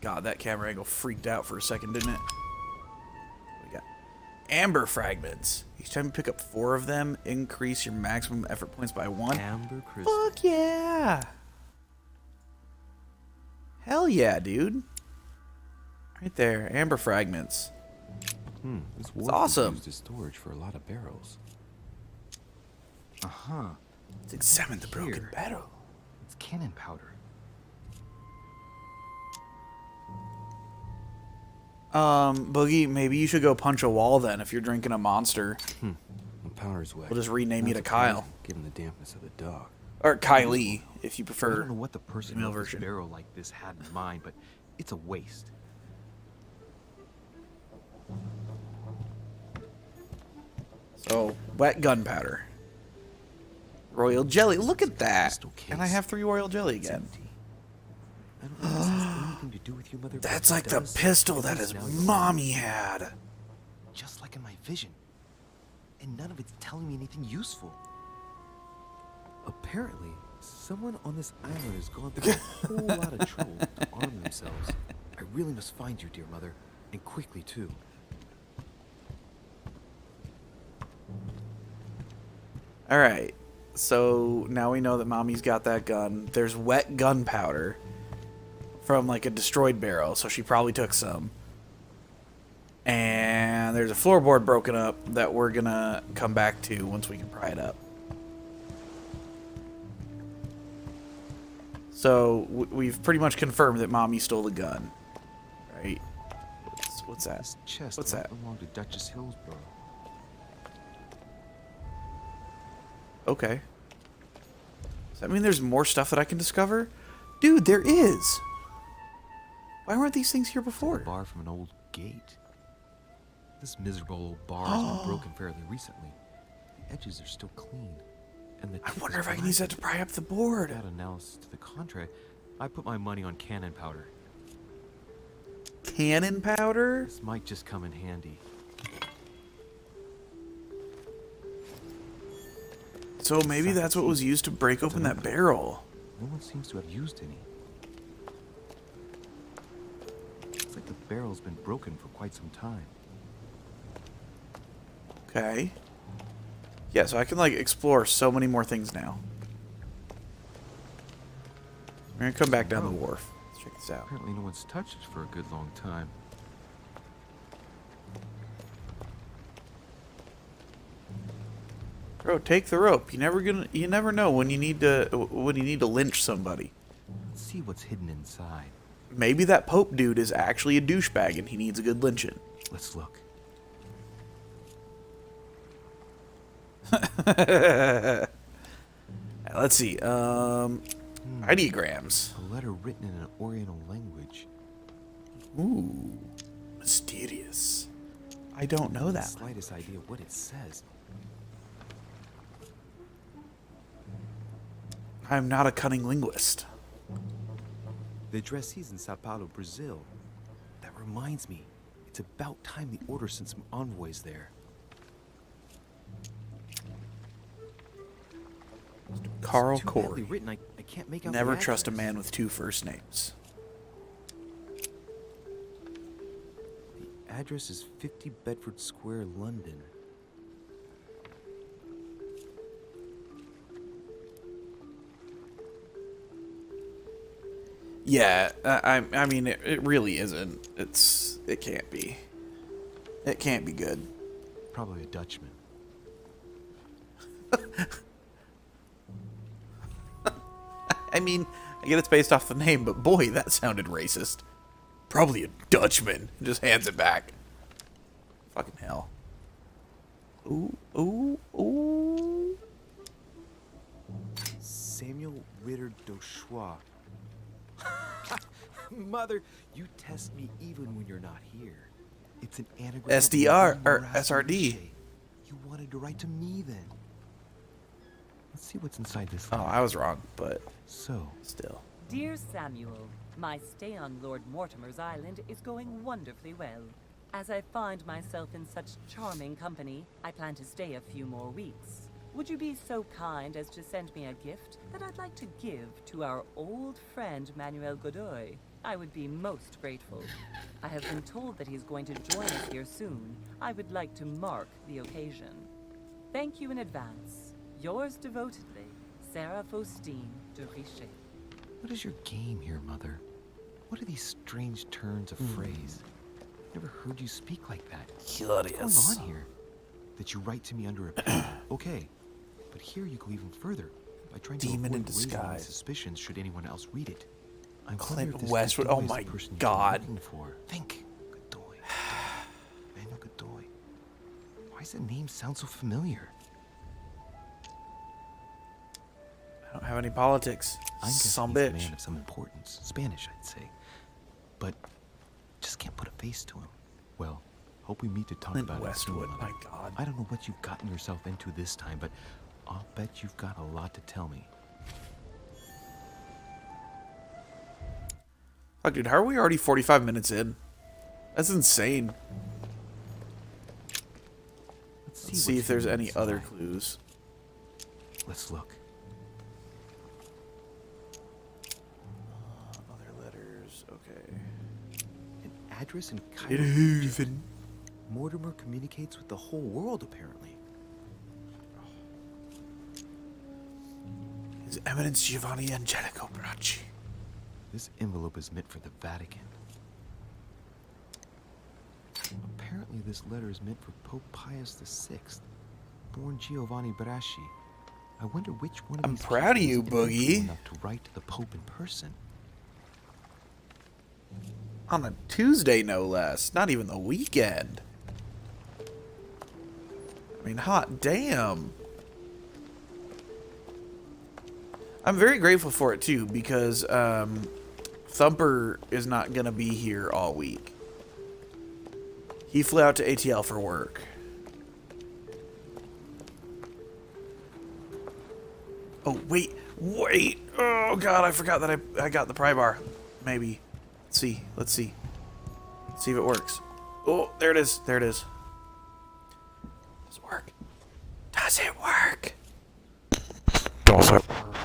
God, that camera angle freaked out for a second, didn't it? We got amber fragments. Each time you pick up 4 of them, increase your maximum effort points by 1. Amber crystal. Fuck yeah! Hell yeah, dude. Right there, amber fragments. This It's wharf is awesome. used as storage for a lot of barrels. Let's examine the broken Here. barrel. It's cannon powder. Boogie, maybe you should go punch a wall then if you're drinking a monster. The powder's wet. We'll just rename you to That's Kyle. amazing, given the dampness of the dog. Or Kylie, if you I prefer. don't know what the person female with this version. barrel like this had in mind, but it's a waste. So, wet gunpowder. Royal jelly. Look at that. Crystal And I case. have 3 royal jelly It's again. empty. I don't know if this has anything to do with you, Mother. but That's if like it the does, pistol at that least his now you're mommy had. just like in my vision. And none of it's telling me anything useful. Apparently, someone on this island has gone through a whole lot of trouble to arm themselves. I really must find you, dear Mother, and quickly too. Alright. So, now we know that mommy's got that gun. There's wet gunpowder from like a destroyed barrel, so she probably took some. And there's a floorboard broken up that we're gonna come back to once we can pry it up. So we've pretty much confirmed that mommy stole the gun, right? What's that? This chest What's might that? belong to Duchess Hillsborough. Okay. Does that mean there's more stuff that I can discover? Dude, there is! Why weren't these things here A before? bar from an old gate. This miserable old bar has been broken fairly recently. The edges are still clean. And the I tip wonder is if I can use that to pry up the board. Without analysis to the contrary, I put my money on cannon powder. Cannon powder? This might just come in handy. So maybe that's what was used to break open that barrel. No one seems to have used any. It's like the barrel's been broken for quite some time. Okay. Yeah, so I can like explore so many more things now. We're gonna come back down the wharf. Let's check this out. Apparently no one's touched it for a good long time. Bro, take the rope. You never know when you need to lynch somebody. Let's see what's hidden inside. Maybe that Pope dude is actually a douchebag and he needs a good lynching. Let's look. Let's see. Ideograms. A letter written in an Oriental language. Ooh, mysterious. I don't know The that. slightest idea what it says. I'm not a cunning linguist. The addressee's in Sao Paulo, Brazil. That reminds me, it's about time the order sent some envoys there. Carl It's too badly Corey. written, I can't make out the Never trust a address. man with 2 first names. The address is 50 Bedford Square, London. Yeah, I mean, it really isn't. It can't be. It can't be good. Probably a Dutchman. I mean, I get it's based off the name, but boy, that sounded racist. Probably a Dutchman. Just hands it back. Fucking hell. Ooh, ooh, ooh. Samuel Ritter Dauchois. Mother, you test me even when you're not here. It's an anagram. of SDR, or Marat SRD. Boucher. You wanted to write to me then. Let's see what's inside this Oh, letter. I was wrong, but So, still. Dear Samuel, my stay on Lord Mortimer's island is going wonderfully well. As I find myself in such charming company, I plan to stay a few more weeks. Would you be so kind as to send me a gift that I'd like to give to our old friend Manuel Godoy? I would be most grateful. I have been told that he's going to join us here soon. I would like to mark the occasion. Thank you in advance. Yours devotedly, Sarah Faustine de Richer. what is your game here, Mother? What are these strange turns of phrase? Never heard you speak like that. What's Curious. going on here? That you write to me under a pen. Okay, but here you go even further by trying to Demon in avoid raising any disguise. suspicions should anyone else read it. I Clint wonder if this Westwood. Godoy Oh is the my person you've been God. looking for. Think, Godoy. Manuel Godoy. Why does the name sound so familiar? I don't have any politics. I'm guessing Some he's a bitch. man of some importance. Spanish, I'd say. But just can't put a face to him. Well, hope we meet to talk Clint about Westwood, it soon, my Mother. God. I don't know what you've gotten yourself into this time, but I'll bet you've got a lot to tell me. Fuck, dude, how are we already 45 minutes in? That's insane. Let's see what's if there's hidden any other inside. clues. Let's look. Other letters, okay. An address in Cairo. Haven. Mortimer communicates with the whole world, apparently. His Eminence Giovanni Angelico Bracci. This envelope is meant for the Vatican. Apparently, this letter is meant for Pope Pius VI, born Giovanni Braschi. I wonder which one of I'm these proud of people is you, influential Boogie. enough to write to the Pope in person. On a Tuesday, no less. Not even the weekend. I mean, hot damn. I'm very grateful for it, too, because Thumper is not going to be here all week. He flew out to ATL for work. Oh, wait. Oh, God, I forgot that I got the pry bar. Maybe. Let's see. Let's see if it works. Oh, there it is. There it is. Does it work? Does it work? Does it work?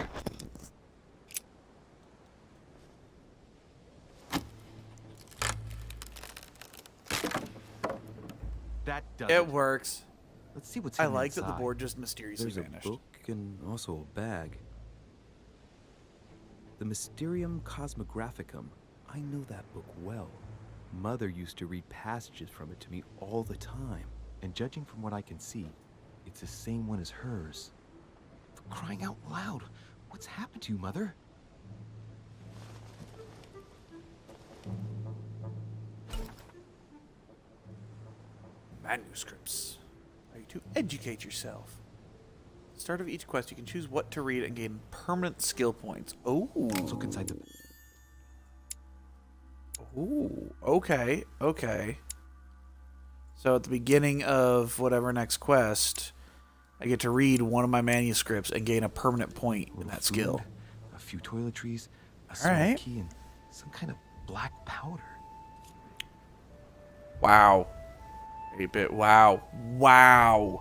That does It works. Let's see what's I hidden like that the inside. board just mysteriously There's vanished. a book and also a bag. The Mysterium Cosmographicum. I know that book well. Mother used to read passages from it to me all the time. And judging from what I can see, it's the same one as hers. For crying out loud, what's happened to you, Mother? Manuscripts. Are you to educate yourself? At the start of each quest, you can choose what to read and gain permanent skill points. Oh. Let's look inside the... Ooh. Okay. Okay. So at the beginning of whatever next quest, I get to read one of my manuscripts and gain a permanent point in that skill. A few toiletries, a All small right. key, and some kind of black powder. Wow. 8-bit. Wow. Wow.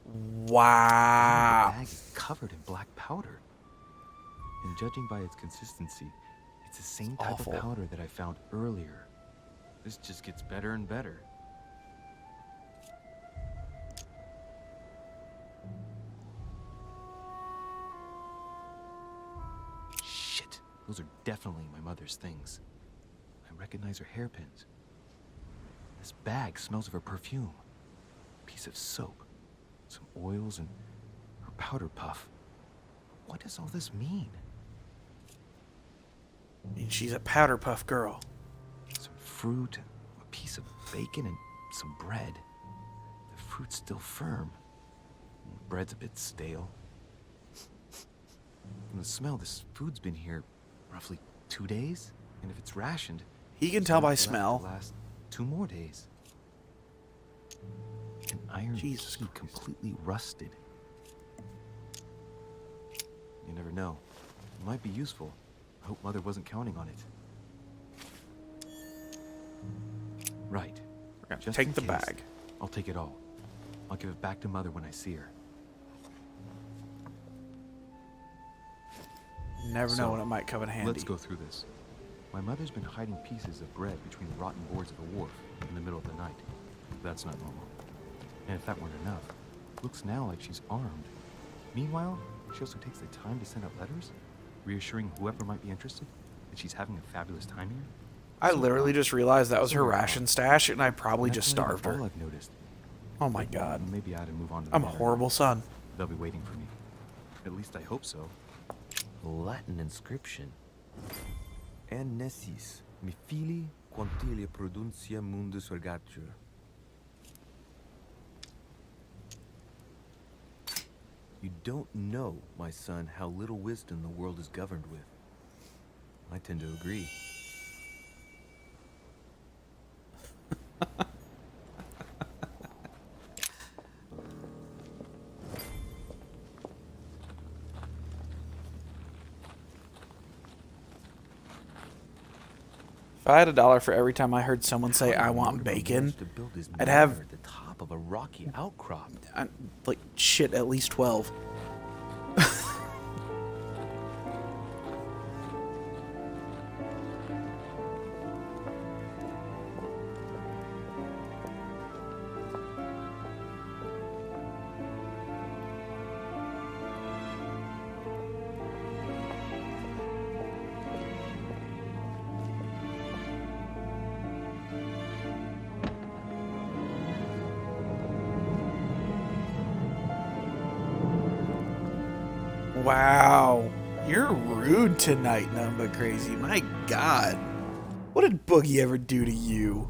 The Wow. bag is covered in black powder. And judging by its consistency, it's the same type awful. of powder that I found earlier. This just gets better and better. Shit, those are definitely my mother's things. I recognize her hairpins. This bag smells of her perfume. A piece of soap, some oils, and her powder puff. What does all this mean? I mean, she's a powder puff girl. Some fruit, a piece of bacon, and some bread. The fruit's still firm. The bread's a bit stale. From the smell, this food's been here roughly 2 days. And if it's rationed, He can it's tell enough by to smell. last 2 more days. An iron Jesus key Christ. completely rusted. her know. It might be useful. I hope Mother wasn't counting on it. Right. Just Take in the case, bag. I'll take it all. I'll give it back to Mother when I see her. Never So, know when it might come in handy. Let's go through this. My mother's been hiding pieces of bread between the rotten boards of a wharf in the middle of the night. That's not normal. And if that weren't enough, it looks now like she's armed. Meanwhile, she also takes the time to send out letters, reassuring whoever might be interested that she's having a fabulous time here. I literally just realized that was her So ration stash, and I probably just That's not starved her. all I've noticed. Oh my god. Maybe I ought to move on to the I'm a matter. horrible son. They'll be waiting for me. At least I hope so. Latin inscription. Annesis, mi fili quantilia produncia mundus vergatur. You don't know, my son, how little wisdom the world is governed with. I tend to agree. If I had $1 for every time I heard someone say I want bacon, To build his I'd manor have at the top of a rocky outcrop. like shit at least 12. Wow, you're rude tonight, Numba Crazy. My God, what did Boogie ever do to you?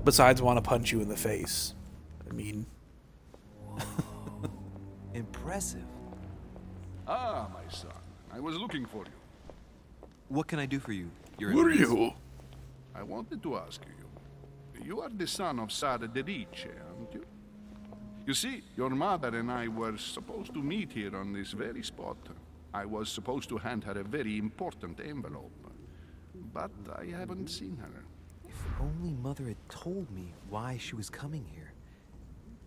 Besides want to punch you in the face. I mean, Impressive. Ah, my son. I was looking for you. What can I do for you? Who are you? I wanted to ask you. You are the son of Sara de Riche, aren't you? You see, your mother and I were supposed to meet here on this very spot. I was supposed to hand her a very important envelope. But I haven't seen her. If only Mother had told me why she was coming here.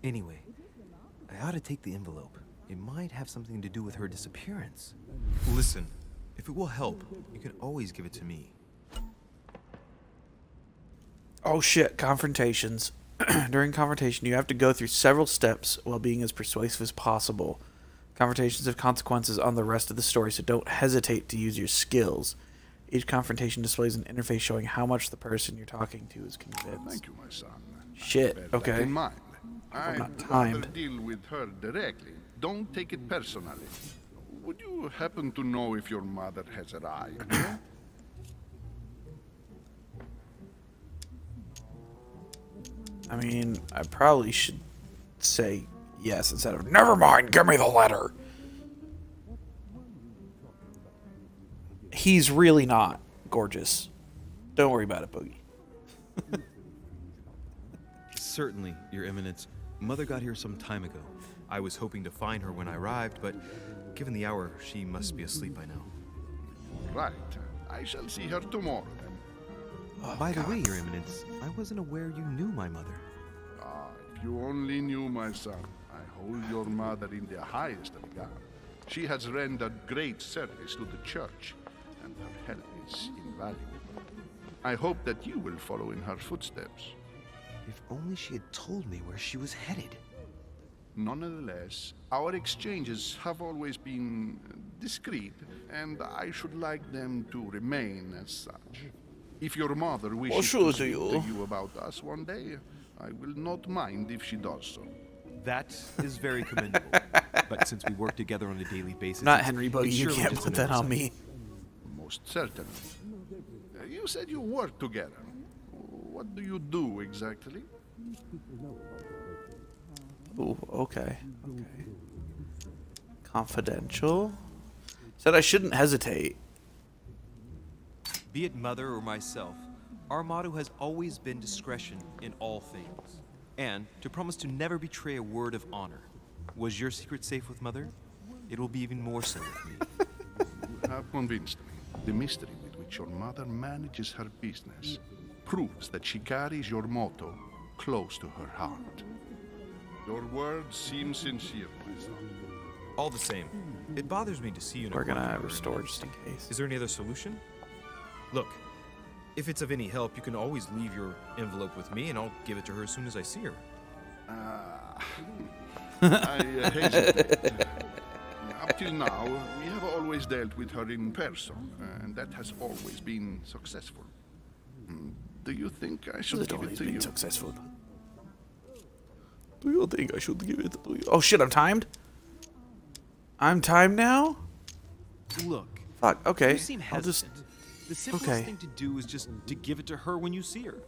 Anyway, I ought to take the envelope. It might have something to do with her disappearance. Listen, if it will help, you can always give it to me. oh shit, confrontations. During confrontation, you have to go through several steps while being as persuasive as possible. Confrontations have consequences on the rest of the story, so don't hesitate to use your skills. Each confrontation displays an interface showing how much the person you're talking to is convinced. Thank you, my son. Shit, Bear that okay. in mind. I'm not I'd rather timed. deal with her directly. Don't take it personally. Would you happen to know if your mother has arrived? I mean, I probably should say yes instead of never mind, give me the letter. He's really not gorgeous. Don't worry about it, Boogie. Certainly, Your Eminence. Mother got here some time ago. I was hoping to find her when I arrived, but given the hour, she must be asleep by now. Right. I shall see her tomorrow, then. By the way, Your Eminence, I wasn't aware you knew my mother. Ah, if you only knew, my son. I hold your mother in the highest regard. She has rendered great service to the church, and her help is invaluable. I hope that you will follow in her footsteps. If only she had told me where she was headed. Nonetheless, our exchanges have always been discreet, and I should like them to remain as such. If your mother wishes to speak to you about us one day, I will not mind if she does so. That is very commendable. But since we work together on a daily basis... Not it's- Henry Boogie, it's you surely can't just put an that on oversight. me. Most certainly. You said you work together. What do you do exactly? Ooh, okay. Okay. Confidential. Said I shouldn't hesitate. Be it Mother or myself, our motto has always been discretion in all things, and to promise to never betray a word of honor. Was your secret safe with Mother? It will be even more so with me. You have convinced me. The mystery with which your mother manages her business proves that she carries your motto close to her heart. Your words seem sincere, my son. All the same, it bothers me to see you in a We're gonna corner. restore just in case. Is there any other solution? Look, if it's of any help, you can always leave your envelope with me and I'll give it to her as soon as I see her. I hesitate. Up till now, we have always dealt with her in person, and that has always been successful. Do you think I should It's give it always to been you? successful. Do you think I should give it to you? Oh shit, I'm timed? I'm timed now? Look, Fuck, okay. you seem I'll just... hesitant. The simplest okay. thing to do is just to give it to her when you see her.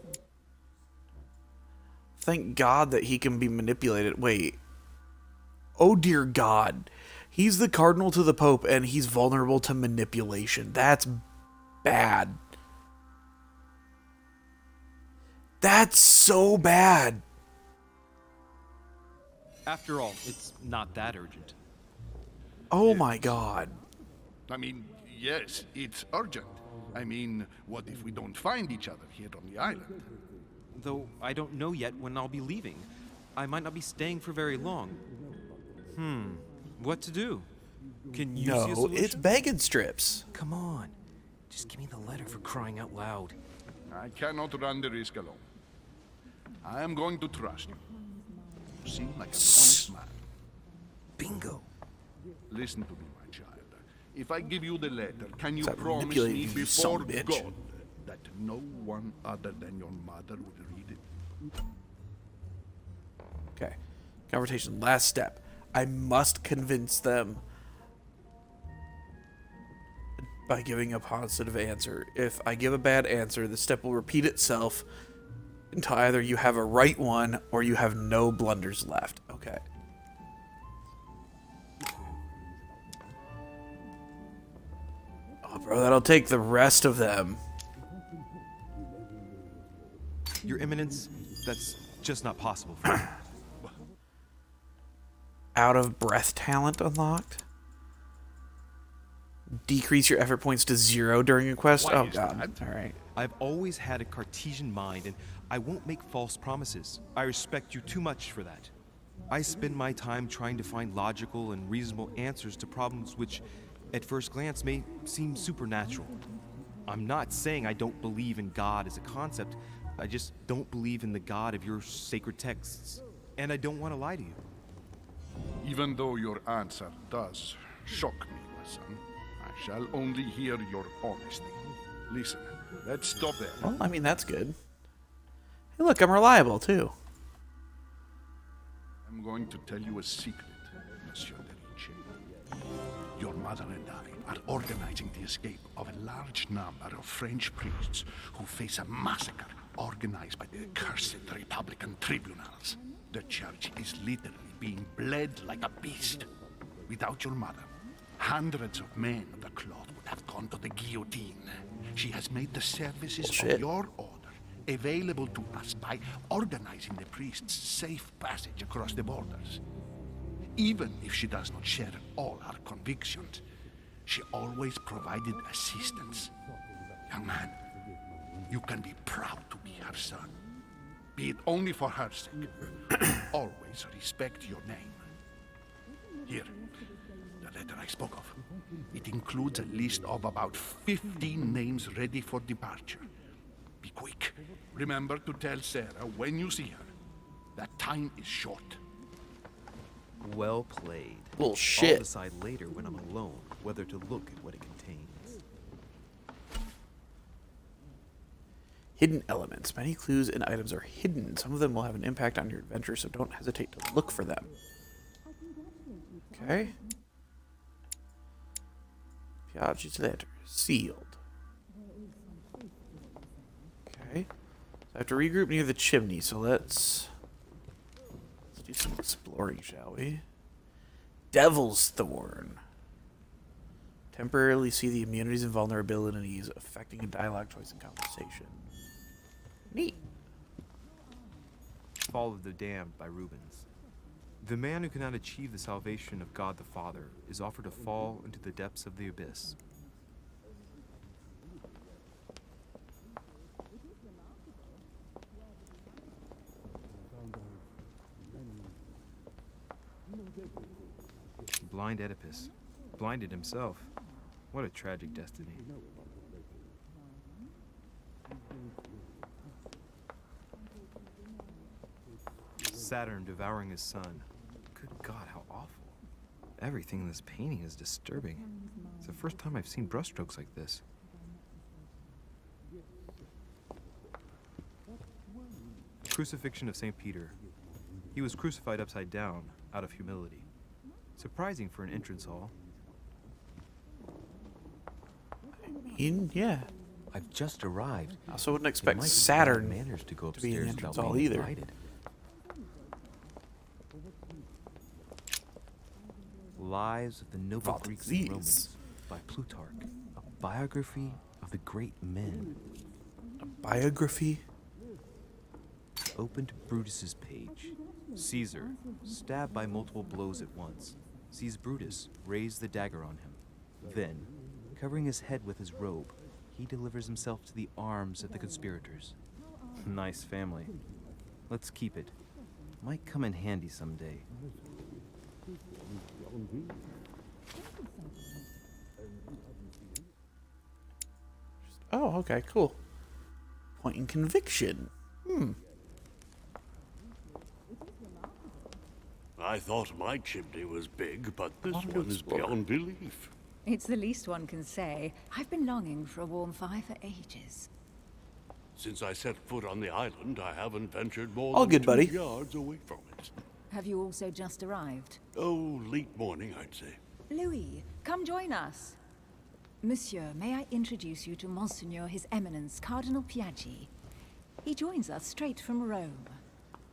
Thank God that he can be manipulated. Wait. Oh dear God. He's the cardinal to the Pope and he's vulnerable to manipulation. That's bad. That's so bad. After all, it's not that urgent. Oh my God. I mean, yes, it's urgent. I mean, what if we don't find each other here on the island? Though I don't know yet when I'll be leaving. I might not be staying for very long. What to do? Can you see a No, solution? it's bacon strips. Come on. Just give me the letter for crying out loud. I cannot run the risk alone. I am going to trust you. You seem like an honest man. Bingo. Listen to me, my child. If I give you the letter, can you Stop promise manipulating me me, you before son of a bitch. God that no one other than your mother would read it? Okay. Conversation. Last step. I must convince them by giving a positive answer. If I give a bad answer, the step will repeat itself until either you have a right one or you have no blunders left. Okay. Oh, bro, that'll take the rest of them. Your Eminence, that's just not possible for me. Out of breath talent unlocked. Decrease your effort points to 0 during a quest. Why Oh is God. that? All right. I've always had a Cartesian mind, and I won't make false promises. I respect you too much for that. I spend my time trying to find logical and reasonable answers to problems which, at first glance, may seem supernatural. I'm not saying I don't believe in God as a concept. I just don't believe in the God of your sacred texts. And I don't want to lie to you. Even though your answer does shock me, my son, I shall only hear your honesty. Listen, let's stop there. Well, I mean, that's good. Hey, look, I'm reliable, too. I'm going to tell you a secret, Monsieur Derice. Your mother and I are organizing the escape of a large number of French priests who face a massacre organized by the accursed Republican tribunals. The church is literally being bled like a beast. Without your mother, hundreds of men of the cloth would have gone to the guillotine. She has made the services Bullshit. of your order available to us by organizing the priests' safe passage across the borders. Even if she does not share all our convictions, she always provided assistance. Young man, you can be proud to be her son. Be it only for her sake. Always respect your name. Here, the letter I spoke of. It includes a list of about 15 names ready for departure. Be quick. Remember to tell Sarah when you see her that time is short. Well played. Bullshit. I'll decide later when I'm alone whether to look at what it contains. Hidden elements. Many clues and items are hidden. Some of them will have an impact on your adventure, so don't hesitate to look for them. Okay. Piaggi's letter. Sealed. Okay. So I have to regroup near the chimney, so let's do some exploring, shall we? Devil's Thorn. Temporarily see the immunities and vulnerabilities affecting a dialogue choice and conversation. Neat. Fall of the Damned by Rubens. The man who cannot achieve the salvation of God the Father is offered to fall into the depths of the abyss. Blind Oedipus, blinded himself. What a tragic destiny. Saturn devouring his son. Good God, how awful. Everything in this painting is disturbing. It's the first time I've seen brushstrokes like this. Crucifixion of St. Peter. He was crucified upside down, out of humility. Surprising for an entrance hall. Yeah. I've just arrived. I also wouldn't It expect might be bad Saturn manners to go to be in the upstairs entrance without hall being either. invited. Lives of the Noble Vault Greeks these. and Romans by Plutarch, a biography of the great men. Biography? Open to Brutus's page. Caesar, stabbed by multiple blows at once, sees Brutus raise the dagger on him. Then, covering his head with his robe, he delivers himself to the arms of the conspirators. Nice family. Let's keep it. Might come in handy someday. Oh, okay, cool. Point in conviction. I thought my chimney was big, but this Want to one is explore. beyond belief. It's the least one can say. I've been longing for a warm fire for ages. Since I set foot on the island, I haven't ventured more All than good, 2 buddy. yards away from it. Have you also just arrived? Oh, late morning, I'd say. Louis, come join us. Monsieur, may I introduce you to Monseigneur His Eminence, Cardinal Piaggi. He joins us straight from Rome.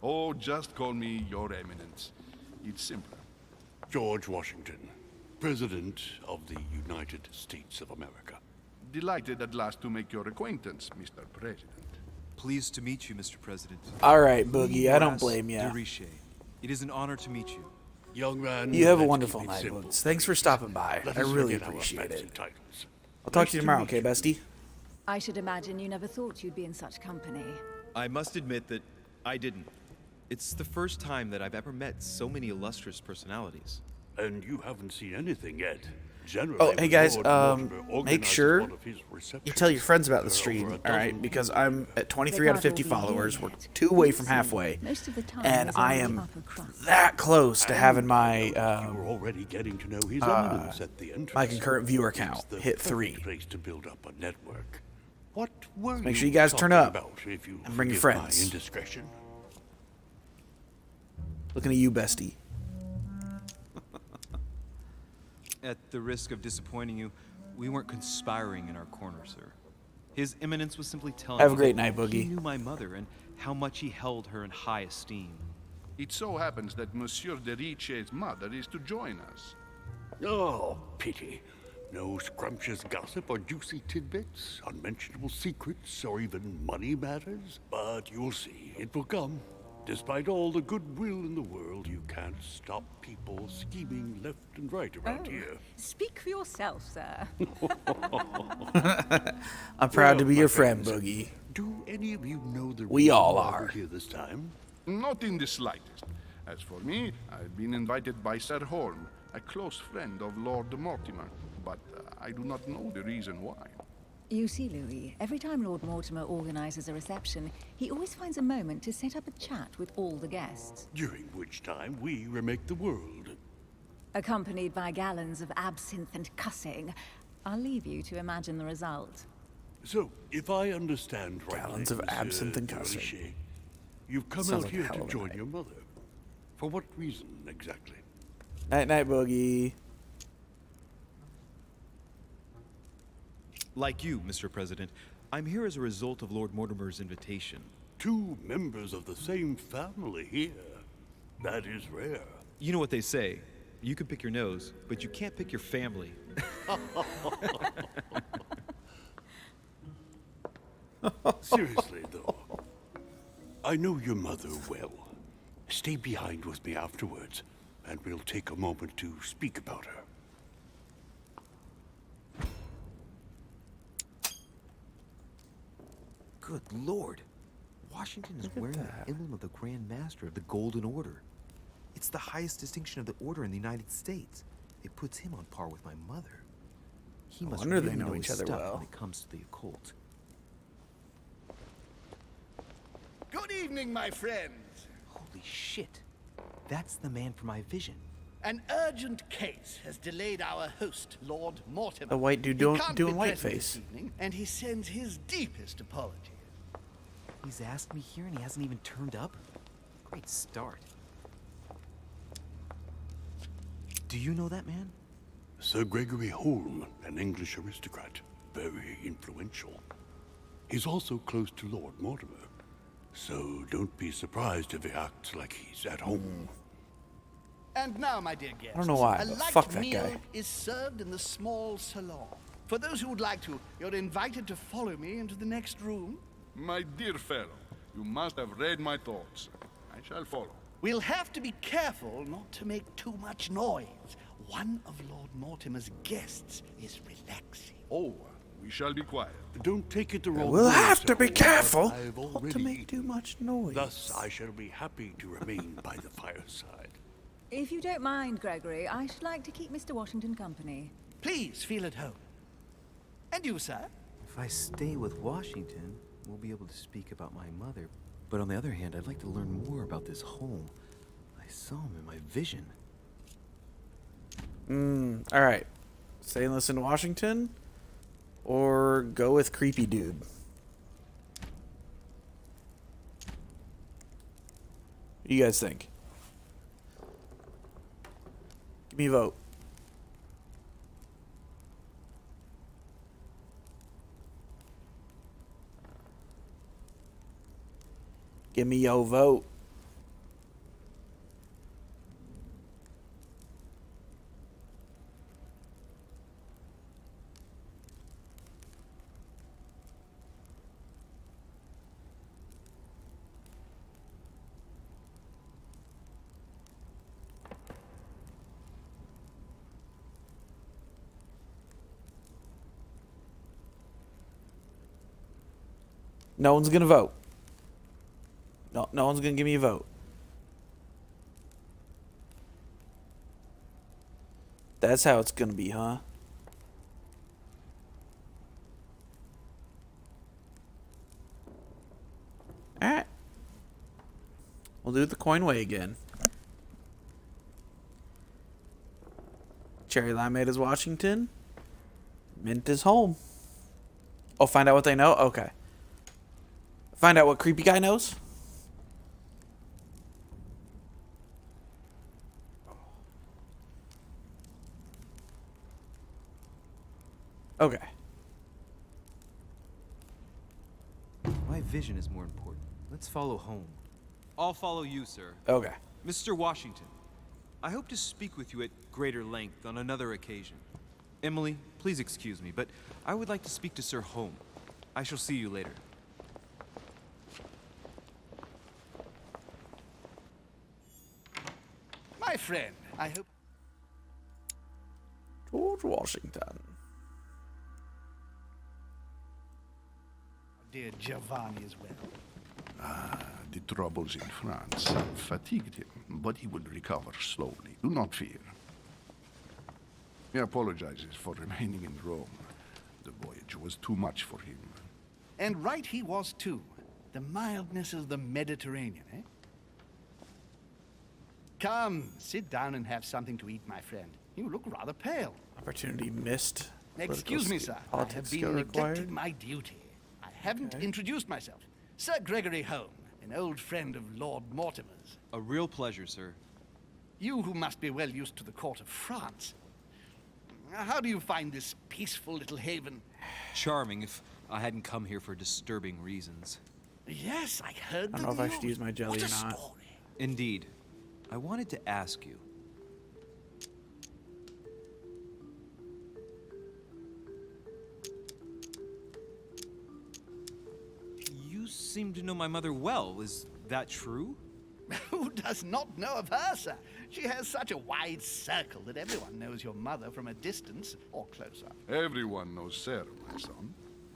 Oh, just call me Your Eminence. It's simpler. George Washington, President of the United States of America. Delighted at last to make your acquaintance, Mr. President. Pleased to meet you, Mr. President. All right, Boogie, I don't Horace blame you. de Riche. It is an honor to meet you. Young man, You have a let's wonderful keep it night, simple. Boogs. Thanks for stopping by. Let I us really forget our appreciate fancy it. titles. I'll talk Nice to you tomorrow, meet okay, bestie? I should imagine you never thought you'd be in such company. I must admit that I didn't. It's the first time that I've ever met so many illustrious personalities. And you haven't seen anything yet. Generally, Oh, hey guys, Lord Mortimer make organizes sure one of his you tell your friends about the There are stream, over a all right? dozen. Because I'm at 23 out of 50 followers. We're 2 away from halfway. Most of the time, And there's I only am upper crust. that close to having my You were already getting to know His Eminence at the entrance. my concurrent viewer It's count the hit perfect 3. place to build up a network. What were make sure you guys turn up about, if you and bring your forgive my friends. indiscretion? Looking at you, bestie. At the risk of disappointing you, we weren't conspiring in our corner, sir. His Eminence was simply telling Have a me great that night, Boogie. He knew my mother and how much he held her in high esteem. It so happens that Monsieur de Riche's mother is to join us. Oh, pity. No scrumptious gossip or juicy tidbits, unmentionable secrets, or even money matters. But you'll see, it will come. Despite all the goodwill in the world, you can't stop people scheming left and right around here. Speak for yourself, sir. I'm proud to Well, be my your friend, friends, Boogie. Do any of you know the We reason all why are. we're here this time? Not in the slightest. As for me, I've been invited by Sir Holm, a close friend of Lord Mortimer, but I do not know the reason why. You see, Louis, every time Lord Mortimer organizes a reception, he always finds a moment to set up a chat with all the guests. During which time we remake the world. Accompanied by gallons of absinthe and cussing. I'll leave you to imagine the result. So, if I understand rightly, Gallons of Monsieur absinthe and de cussing. Riche, you've come Sounds out like a here hell to of a join night. your mother. For what reason, exactly? Night, night, Boogie. Like you, Mr. President, I'm here as a result of Lord Mortimer's invitation. 2 members of the same family here. That is rare. You know what they say. You can pick your nose, but you can't pick your family. Seriously, though, I know your mother well. Stay behind with me afterwards, and we'll take a moment to speak about her. Good lord. Washington is wearing the emblem of the Grand Master of the Golden Order. It's the highest distinction of the order in the United States. It puts him on par with my mother. He must wonder they really know his each other stuff well. when it comes to the occult. Good evening, my friends. Holy shit. That's the man for my vision. An urgent case has delayed our host, Lord Mortimer. The white dude He doing can't be present whiteface. this evening, and he sends his deepest apologies. He's asked me here and he hasn't even turned up? Great start. Do you know that man? Sir Gregory Holm, an English aristocrat, very influential. He's also close to Lord Mortimer, so don't be surprised if he acts like he's at home. And now, my dear guests, I don't know why, a but light fuck that meal guy. is served in the small salon. For those who would like to, you're invited to follow me into the next room. My dear fellow, you must have read my thoughts. I shall follow. We'll have to be careful not to make too much noise. One of Lord Mortimer's guests is relaxing. Oh, we shall be quiet. Don't take it the wrong way. We'll have to sir, be but careful I've not to already make too much noise. Thus, I shall be happy to remain by the fireside. If you don't mind, Gregory, I should like to keep Mr. Washington company. Please feel at home. And you, sir? If I stay with Washington, we'll be able to speak about my mother. But on the other hand, I'd like to learn more about this home. I saw him in my vision. Alright. Stay and listen to Washington, or go with creepy dude. What do you guys think? Give me a vote. Give me your vote. No one's gonna vote. No one's gonna give me a vote. That's how it's gonna be, huh? Alright. We'll do it the coin way again. Cherry Limeade is Washington. Mint is home. Oh, find out what they know? Okay. Find out what creepy guy knows? Okay. My vision is more important. Let's follow home. I'll follow you, sir. Okay. Mr. Washington, I hope to speak with you at greater length on another occasion. Emily, please excuse me, but I would like to speak to Sir Home. I shall see you later. My friend, I hope... George Washington. Dear Giovanni as well. The troubles in France have fatigued him, but he will recover slowly. Do not fear. He apologizes for remaining in Rome. The voyage was too much for him. And right he was too. The mildness of the Mediterranean, eh? Come, sit down and have something to eat, my friend. You look rather pale. Opportunity missed. Excuse me, sir. I have been neglecting my duty. I haven't introduced myself. Sir Gregory Holm, an old friend of Lord Mortimer's. A real pleasure, sir. You who must be well used to the court of France. How do you find this peaceful little haven? Charming if I hadn't come here for disturbing reasons. Yes, I heard I don't know if I should use my jelly What or a not. story. Indeed. I wanted to ask you. You seem to know my mother well. Is that true? Who does not know of her, sir? She has such a wide circle that everyone knows your mother from a distance or closer. Everyone knows Sarah, my son.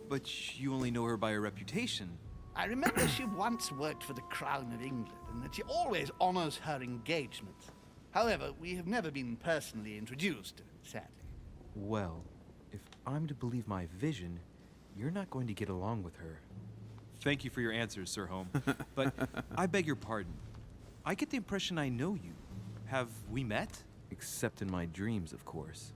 But you only know her by her reputation. I remember she once worked for the Crown of England and that she always honors her engagements. However, we have never been personally introduced, sadly. Well, if I'm to believe my vision, you're not going to get along with her. Thank you for your answers, Sir Home. But I beg your pardon. I get the impression I know you. Have we met? Except in my dreams, of course.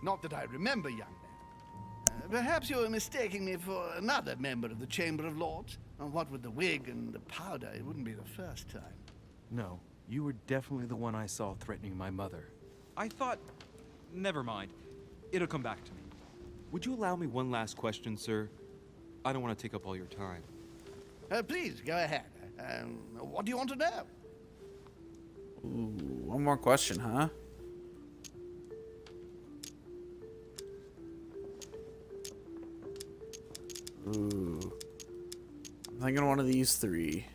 Not that I remember, young man. Perhaps you are mistaking me for another member of the Chamber of Lords. What with the wig and the powder, it wouldn't be the first time. No, you were definitely the one I saw threatening my mother. I thought... Never mind. It'll come back to me. Would you allow me one last question, sir? I don't want to take up all your time. Please, go ahead. What do you want to know? Ooh, one more question, huh? Ooh. I'm thinking one of these three.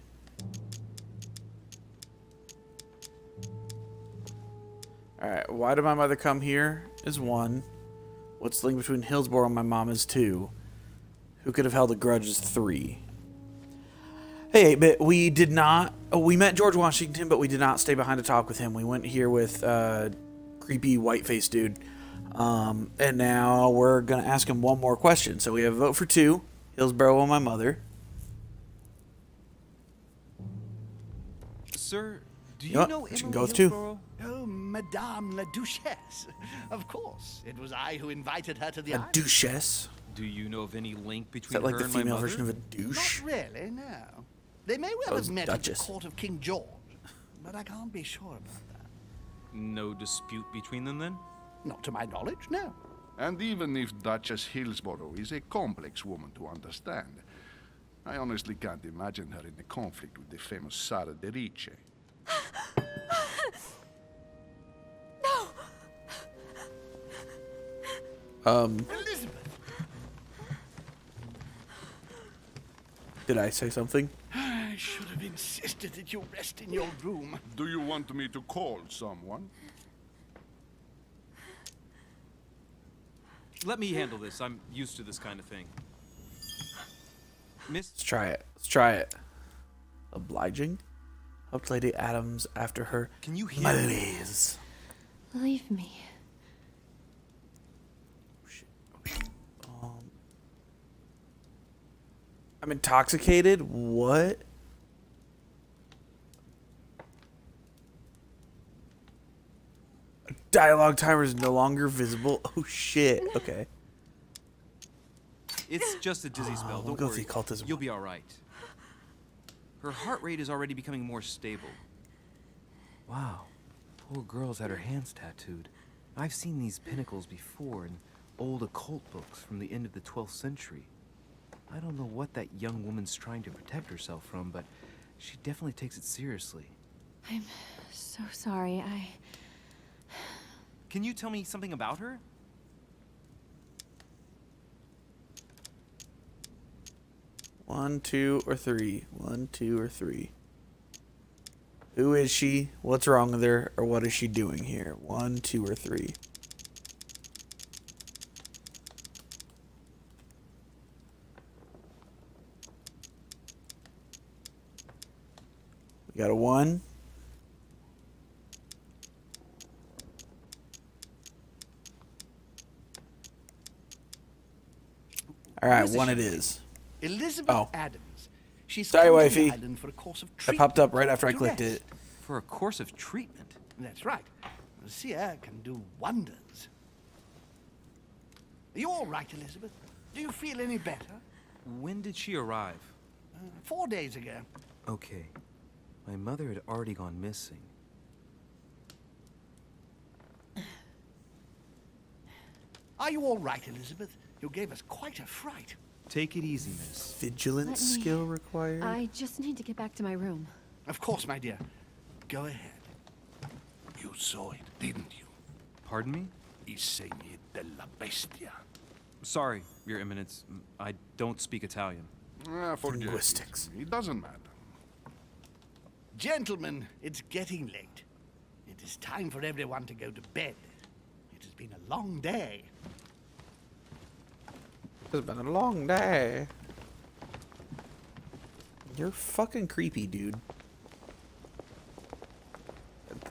Alright, why did my mother come here is one. What's the link between Hillsborough and my mom is two. Who could have held a grudge is three. Hey, but we did not... we met George Washington, but we did not stay behind to talk with him. We went here with creepy white-faced dude. And now we're going to ask him one more question. So we have a vote for two. Hillsborough and my mother. Sir, do you know know what? You can Emily go with two. Hillsborough? Oh, Madame la Duchesse. Of course. It was I who invited her to the A island. duchesse? Do you know of any link between Is that like her the and my female mother? version of a douche? Not really, no. They may well Oh, have met at Duchess. the court of King George, but I can't be sure about that. No dispute between them, then? Not to my knowledge, no. And even if Duchess Hillsborough is a complex woman to understand, I honestly can't imagine her in a conflict with the famous Sara de Ricci. Elizabeth! Did I say something? I should have insisted that you rest in your room. Do you want me to call someone? Let me handle this. I'm used to this kind of thing. Miss... Let's try it. Let's try it. Obliging? Helped Lady Adams after her Can you hear malaise. Leave me. I'm intoxicated? What? Dialogue timer is no longer visible. Oh shit. Okay. It's just a dizzy spell. we'll Don't go worry. with the occultism You'll one. be all right. Her heart rate is already becoming more stable. Wow. Poor girl's had her hands tattooed. I've seen these pinnacles before in old occult books from the end of the 12th century. I don't know what that young woman's trying to protect herself from, but she definitely takes it seriously. I'm so sorry. Can you tell me something about her? One, two, or three. One, two, or three. Who is she? What's wrong with her? Or what is she doing here? One, two, or three. We got a one. All right, one it is. Elizabeth Adams. She's Sorry, come to wifey. the island for a course of That treatment. popped up right after I to clicked rest. it. For a course of treatment? That's right. The seer can do wonders. Are you all right, Elizabeth? Do you feel any better? When did she arrive? 4 days ago. Okay. My mother had already gone missing. Are you all right, Elizabeth? You gave us quite a fright. Take it easy, miss. Vigilance Let me- skill required? I just need to get back to my room. Of course, my dear. Go ahead. You saw it, didn't you? Pardon me? I segni della bestia. Sorry, Your Eminence. I don't speak Italian. Forget Linguistics. It doesn't matter. Gentlemen, it's getting late. It is time for everyone to go to bed. It has been a long day. It's been a long day. You're fucking creepy, dude.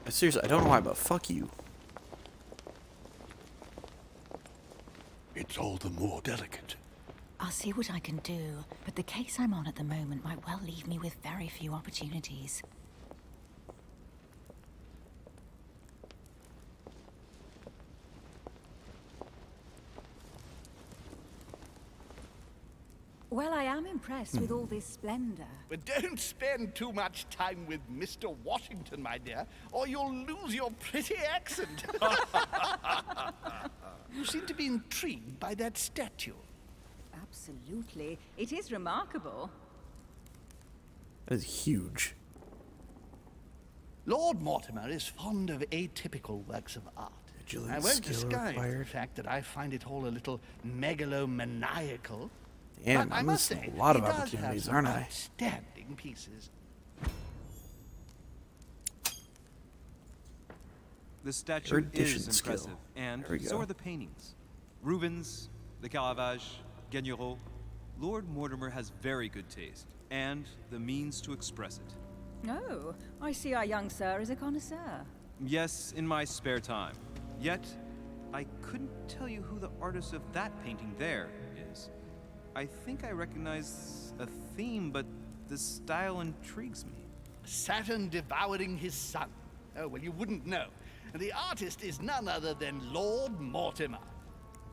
Seriously, I don't know why, but fuck you. It's all the more delicate. I'll see what I can do, but the case I'm on at the moment might well leave me with very few opportunities. Well, I am impressed with all this splendor. But don't spend too much time with Mr. Washington, my dear, or you'll lose your pretty accent. You seem to be intrigued by that statue. Absolutely. It is remarkable. That is huge. Lord Mortimer is fond of atypical works of art. I won't disguise the fact that I find it all a little megalomaniacal. Damn, but I I'm must missing say, a lot of he does have opportunities, some aren't I? outstanding pieces. The statue Erudition is skill. impressive, and There we so go. are the paintings. Rubens, the Caravage, Guignero. Lord Mortimer has very good taste, and the means to express it. Oh, I see our young sir is a connoisseur. Yes, in my spare time. Yet, I couldn't tell you who the artist of that painting there is. I think I recognize a theme, but the style intrigues me. Saturn devouring his son. Oh, well, you wouldn't know. The artist is none other than Lord Mortimer.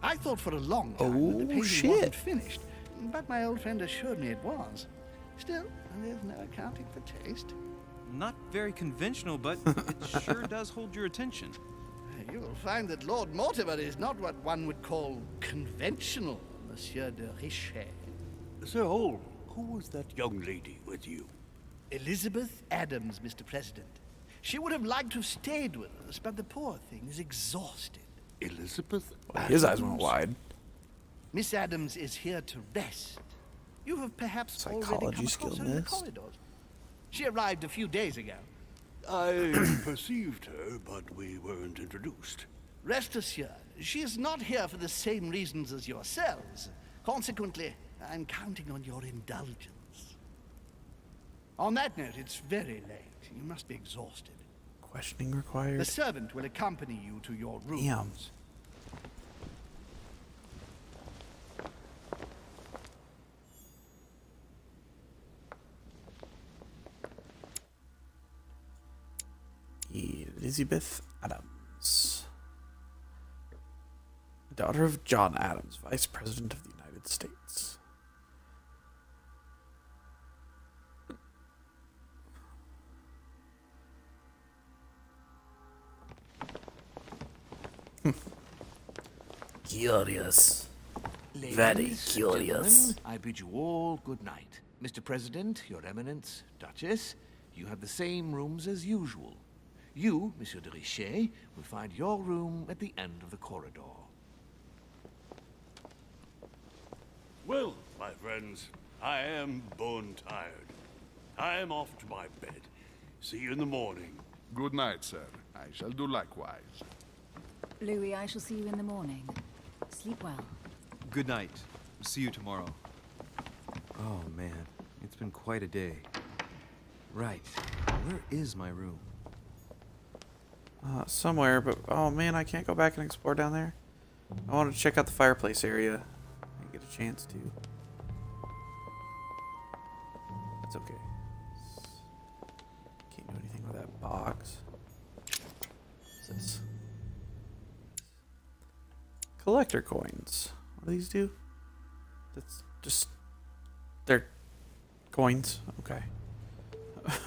I thought for a long time that the painting wasn't finished, but my old friend assured me it was. Still, there's no accounting for taste. Not very conventional, but it sure does hold your attention. You will find that Lord Mortimer is not what one would call conventional, Monsieur de Richet. Sir Holm, who was that young lady with you? Elizabeth Adams, Mr. President. She would have liked to have stayed with us, but the poor thing is exhausted. Elizabeth Well, his eyes went wide. Miss Adams is here to rest. You have perhaps already Psychology come skill across her in the missed. corridors. She arrived a few days ago. I perceived her, but we weren't introduced. Rest assured, she is not here for the same reasons as yourselves. Consequently, I'm counting on your indulgence. On that note, it's very late. You must be exhausted. Questioning The required. servant will accompany you to your rooms. Damn. Elizabeth Adams, daughter of John Adams, Vice President of the United States. Curious. Very Ladies, curious. gentlemen, I bid you all good night. Mr. President, Your Eminence, Duchess, you have the same rooms as usual. You, Monsieur de Richet, will find your room at the end of the corridor. Well, my friends, I am bone tired. I am off to my bed. See you in the morning. Good night, sir. I shall do likewise. Louis, I shall see you in the morning. Sleep well. Good night. See you tomorrow. Oh, man. It's been quite a day. Right. Where is my room? Somewhere, but oh man, I can't go back and explore down there. I wanted to check out the fireplace area. I didn't get a chance to. That's okay. Can't do anything with that box. What's this? Collector coins. What do these do? That's just... they're coins. Okay.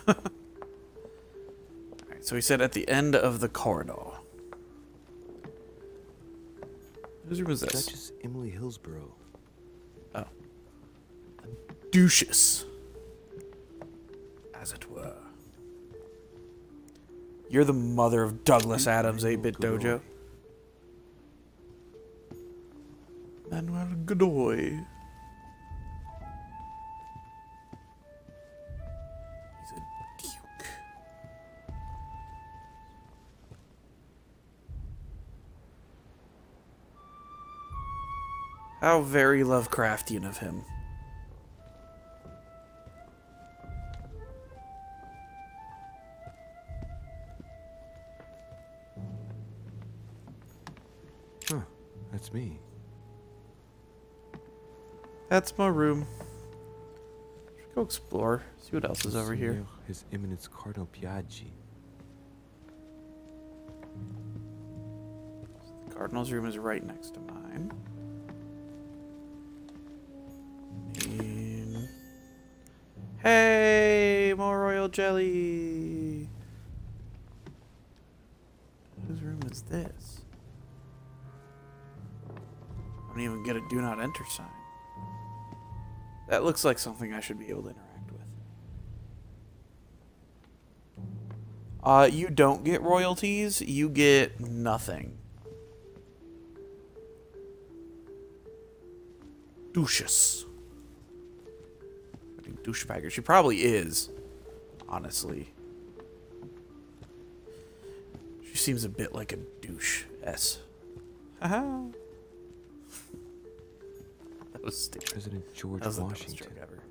Alright, so he said at the end of the corridor. Whose room is this? Duchess Emily Hillsborough. Oh. Duchess. As it were. You're the mother of Douglas Adams, 8-Bit Dojo. Manuel Godoy. He's a duke. How very Lovecraftian of him. Huh, that's me. That's my room. Should go explore. See what else is over here. Monseigneur, His Eminence Cardinal Piaggi. The Cardinal's room is right next to mine. And... Hey, more royal jelly. Whose room is this? I don't even get a do not enter sign. That looks like something I should be able to interact with. You don't get royalties, you get nothing. Douches. Douchebagger. She probably is, honestly. She seems a bit like a douche. S. Haha. That was stupid. President George That was the dumbest Washington. joke ever.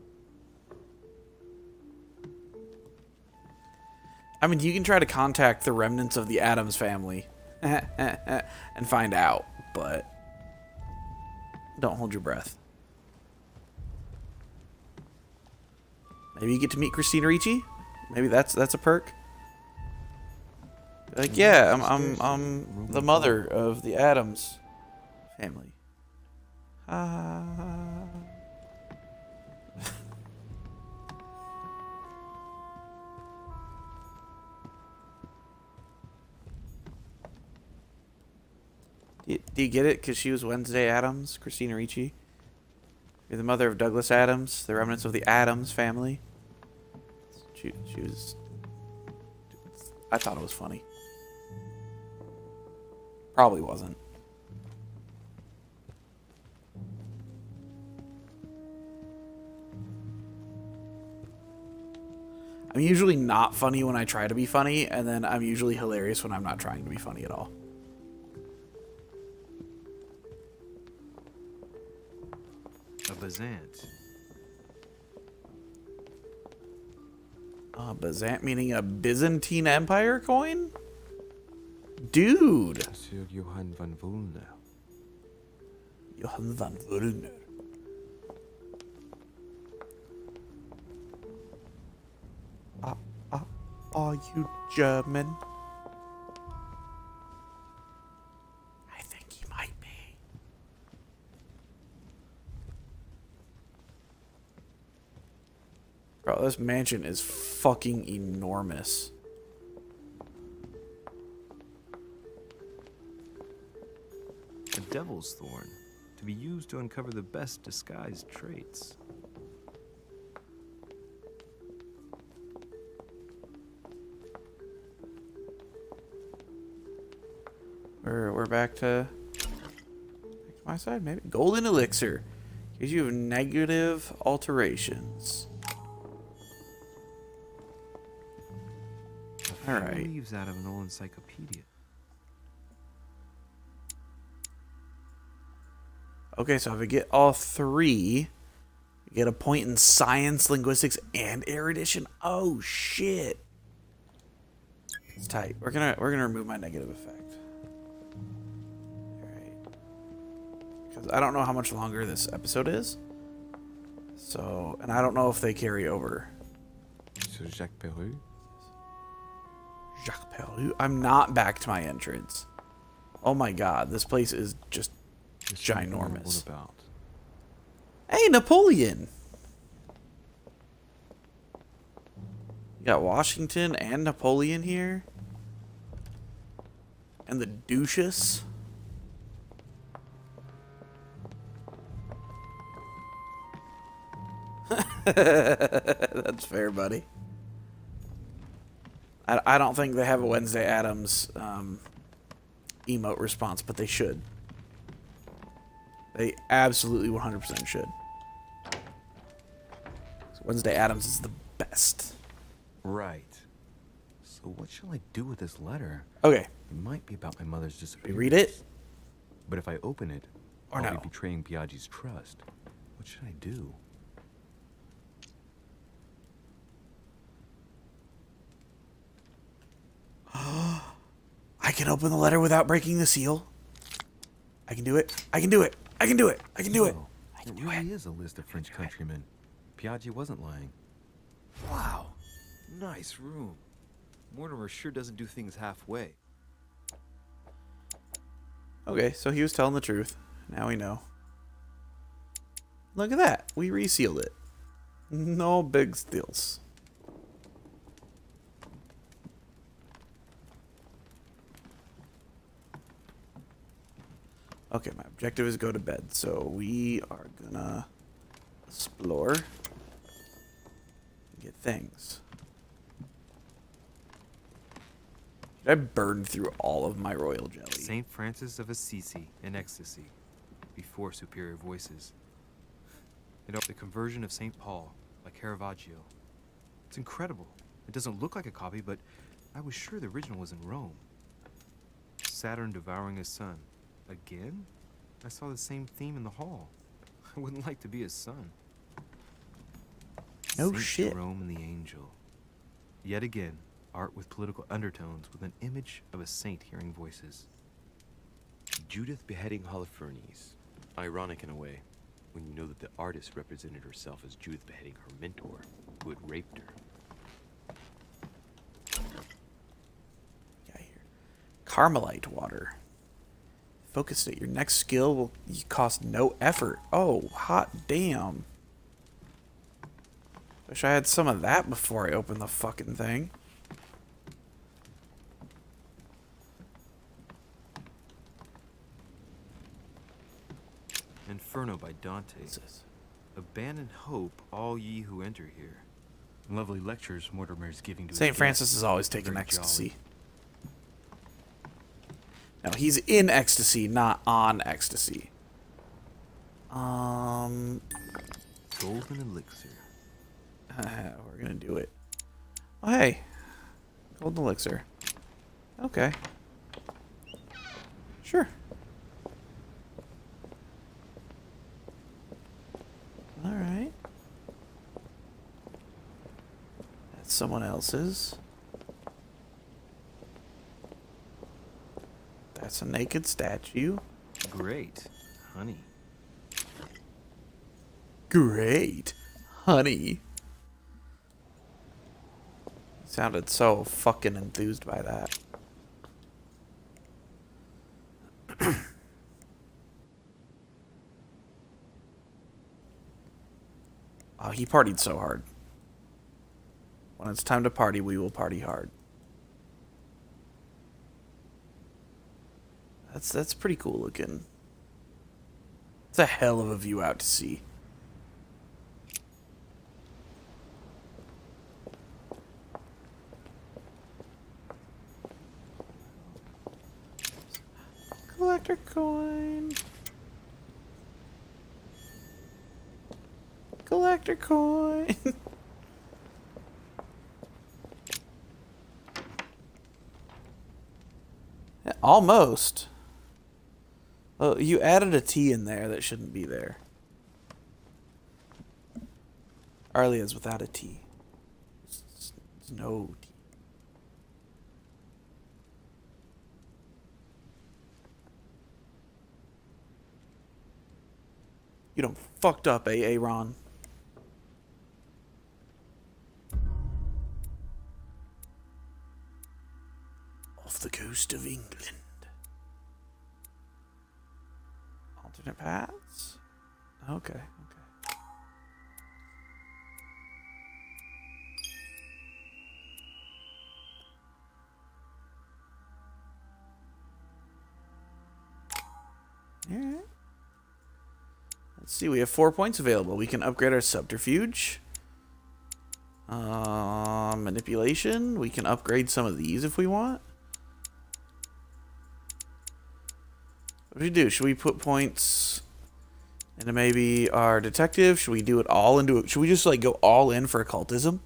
I mean, you can try to contact the remnants of the Addams family and find out, but don't hold your breath. Maybe you get to meet Christina Ricci. Maybe that's a perk. Like, yeah, I'm the mother of the Addams family. Do you get it? Because she was Wednesday Addams, Christina Ricci. You're the mother of Douglas Adams, the remnants of the Addams family. She was... I thought it was funny. Probably wasn't. I'm usually not funny when I try to be funny, and then I'm usually hilarious when I'm not trying to be funny at all. A Bazant. Bazant meaning a Byzantine Empire coin? Dude! Monsieur Johann van Vulner. Johann van Vulner. Are you German? I think he might be. Bro, this mansion is fucking enormous. A devil's thorn, to be used to uncover the best disguised traits. We're back to my side, maybe. Golden elixir gives you negative alterations. All right. Leaves out of an old encyclopedia. Okay, so if I get all three, I get a point in science, linguistics, and erudition. Oh shit! It's tight. We're gonna remove my negative effect. All right. Because I don't know how much longer this episode is. So, and I don't know if they carry over. Monsieur Jacques Peru. Jacques Peru. I'm not back to my entrance. Oh my god, this place is just ginormous. What about? Hey, Napoleon! You got Washington and Napoleon here. And the Duchess. That's fair, buddy. I don't think they have a Wednesday Addams emote response, but they should. They absolutely 100% should. So Wednesday Addams is the best. Right. So what shall I do with this letter? Okay. It might be about my mother's disappearance. We read it? But if I open it, Or I'll no. be betraying Piaggi's trust. What should I do? I can open the letter without breaking the seal. I can do it. I can do it. I can do it. I can do it. Oh, it really is a list of French countrymen. Piaggi wasn't lying. Wow. Nice room. Mortimer sure doesn't do things halfway. Okay, so he was telling the truth. Now we know. Look at that. We resealed it. No big deals. Okay, my objective is go to bed, so we are gonna explore and get things. Did I burn through all of my royal jelly? Saint Francis of Assisi in ecstasy, before superior voices. The conversion of Saint Paul by Caravaggio. It's incredible. It doesn't look like a copy, but I was sure the original was in Rome. Saturn devouring his son. Again? I saw the same theme in the hall. I wouldn't like to be his son. No Saint shit. Jerome and the Angel. Yet again, art with political undertones with an image of a saint hearing voices. Judith beheading Holofernes. Ironic in a way, when you know that the artist represented herself as Judith beheading her mentor, who had raped her. Yeah, here. Carmelite water. Focus it. Your next skill will cost no effort. Oh, hot damn. Wish I had some of that before I open the fucking thing. Inferno by Dante. Abandon hope, all ye who enter here. Lovely lectures Mortimer's giving to his St. Francis guests. is always taking Very ecstasy. jolly. No, he's in ecstasy, not on ecstasy. Golden elixir. We're gonna do it. Oh, hey. Golden elixir. Okay. Sure. Alright. That's someone else's. That's a naked statue. Great. Honey. Great. Honey. Sounded so fucking enthused by that. Oh, he partied so hard. When it's time to party, we will party hard. That's pretty cool looking. It's a hell of a view out to sea. Collector coin. Collector coin. Almost. Oh, you added a T in there that shouldn't be there. Arlia's without a T. There's no T. You done fucked up, Aaron. Off the coast of England. Alternate paths? Okay, okay. Alright. Let's see, we have 4 points available. We can upgrade our subterfuge. Manipulation. We can upgrade some of these if we want. What do we do? Should we put points into maybe our detective? Should we do it all into it? Should we just like go all in for occultism?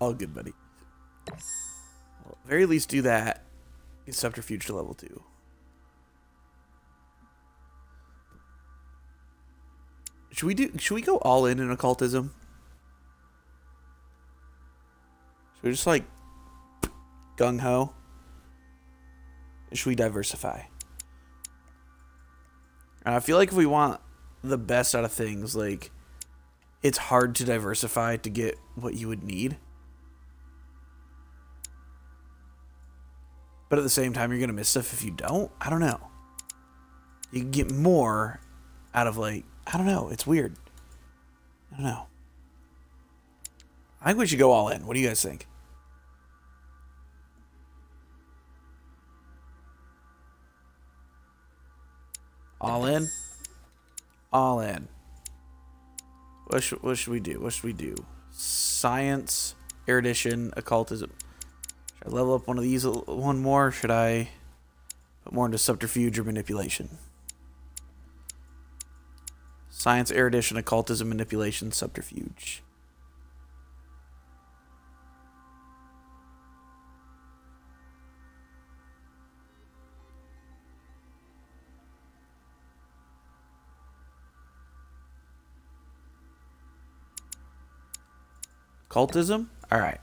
All good, buddy. Well, at very least do that. Subterfuge to level 2. Should we go all in occultism? Should we just like gung ho? Or should we diversify? I feel like if we want the best out of things, like it's hard to diversify to get what you would need. But at the same time, you're going to miss stuff if you don't. I don't know. You can get more out of, like, I don't know. It's weird. I don't know. I think we should go all in. What do you guys think? All in? All in. What should we do? What should we do? Science, erudition, occultism. Should I level up one of these one more? Should I put more into subterfuge or manipulation? Science, erudition, occultism, manipulation, subterfuge. Occultism? All right.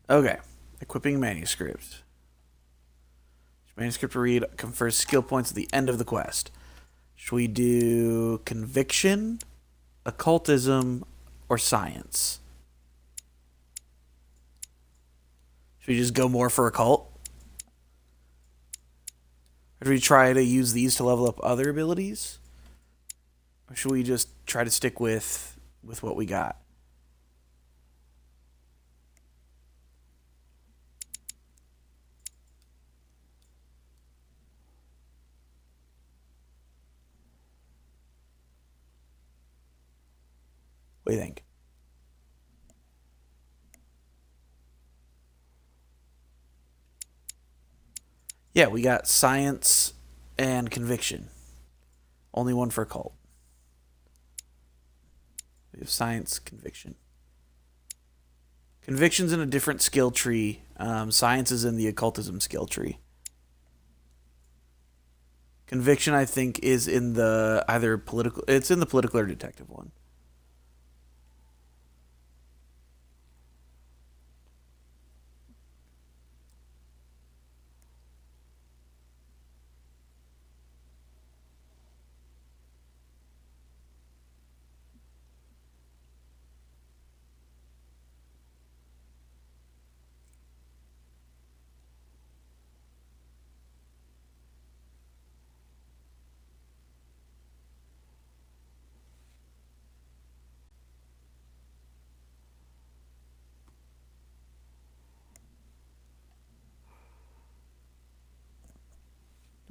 Okay. Equipping manuscript. Manuscript to read confers skill points at the end of the quest. Should we do conviction, occultism, or science? Should we just go more for occult? Or should we try to use these to level up other abilities? Or should we just try to stick with what we got? What do you think? Yeah, we got science and conviction. Only one for occult. We have science, conviction. Conviction's in a different skill tree. Science is in the occultism skill tree. Conviction, I think, is in the either political. It's in the political or detective one.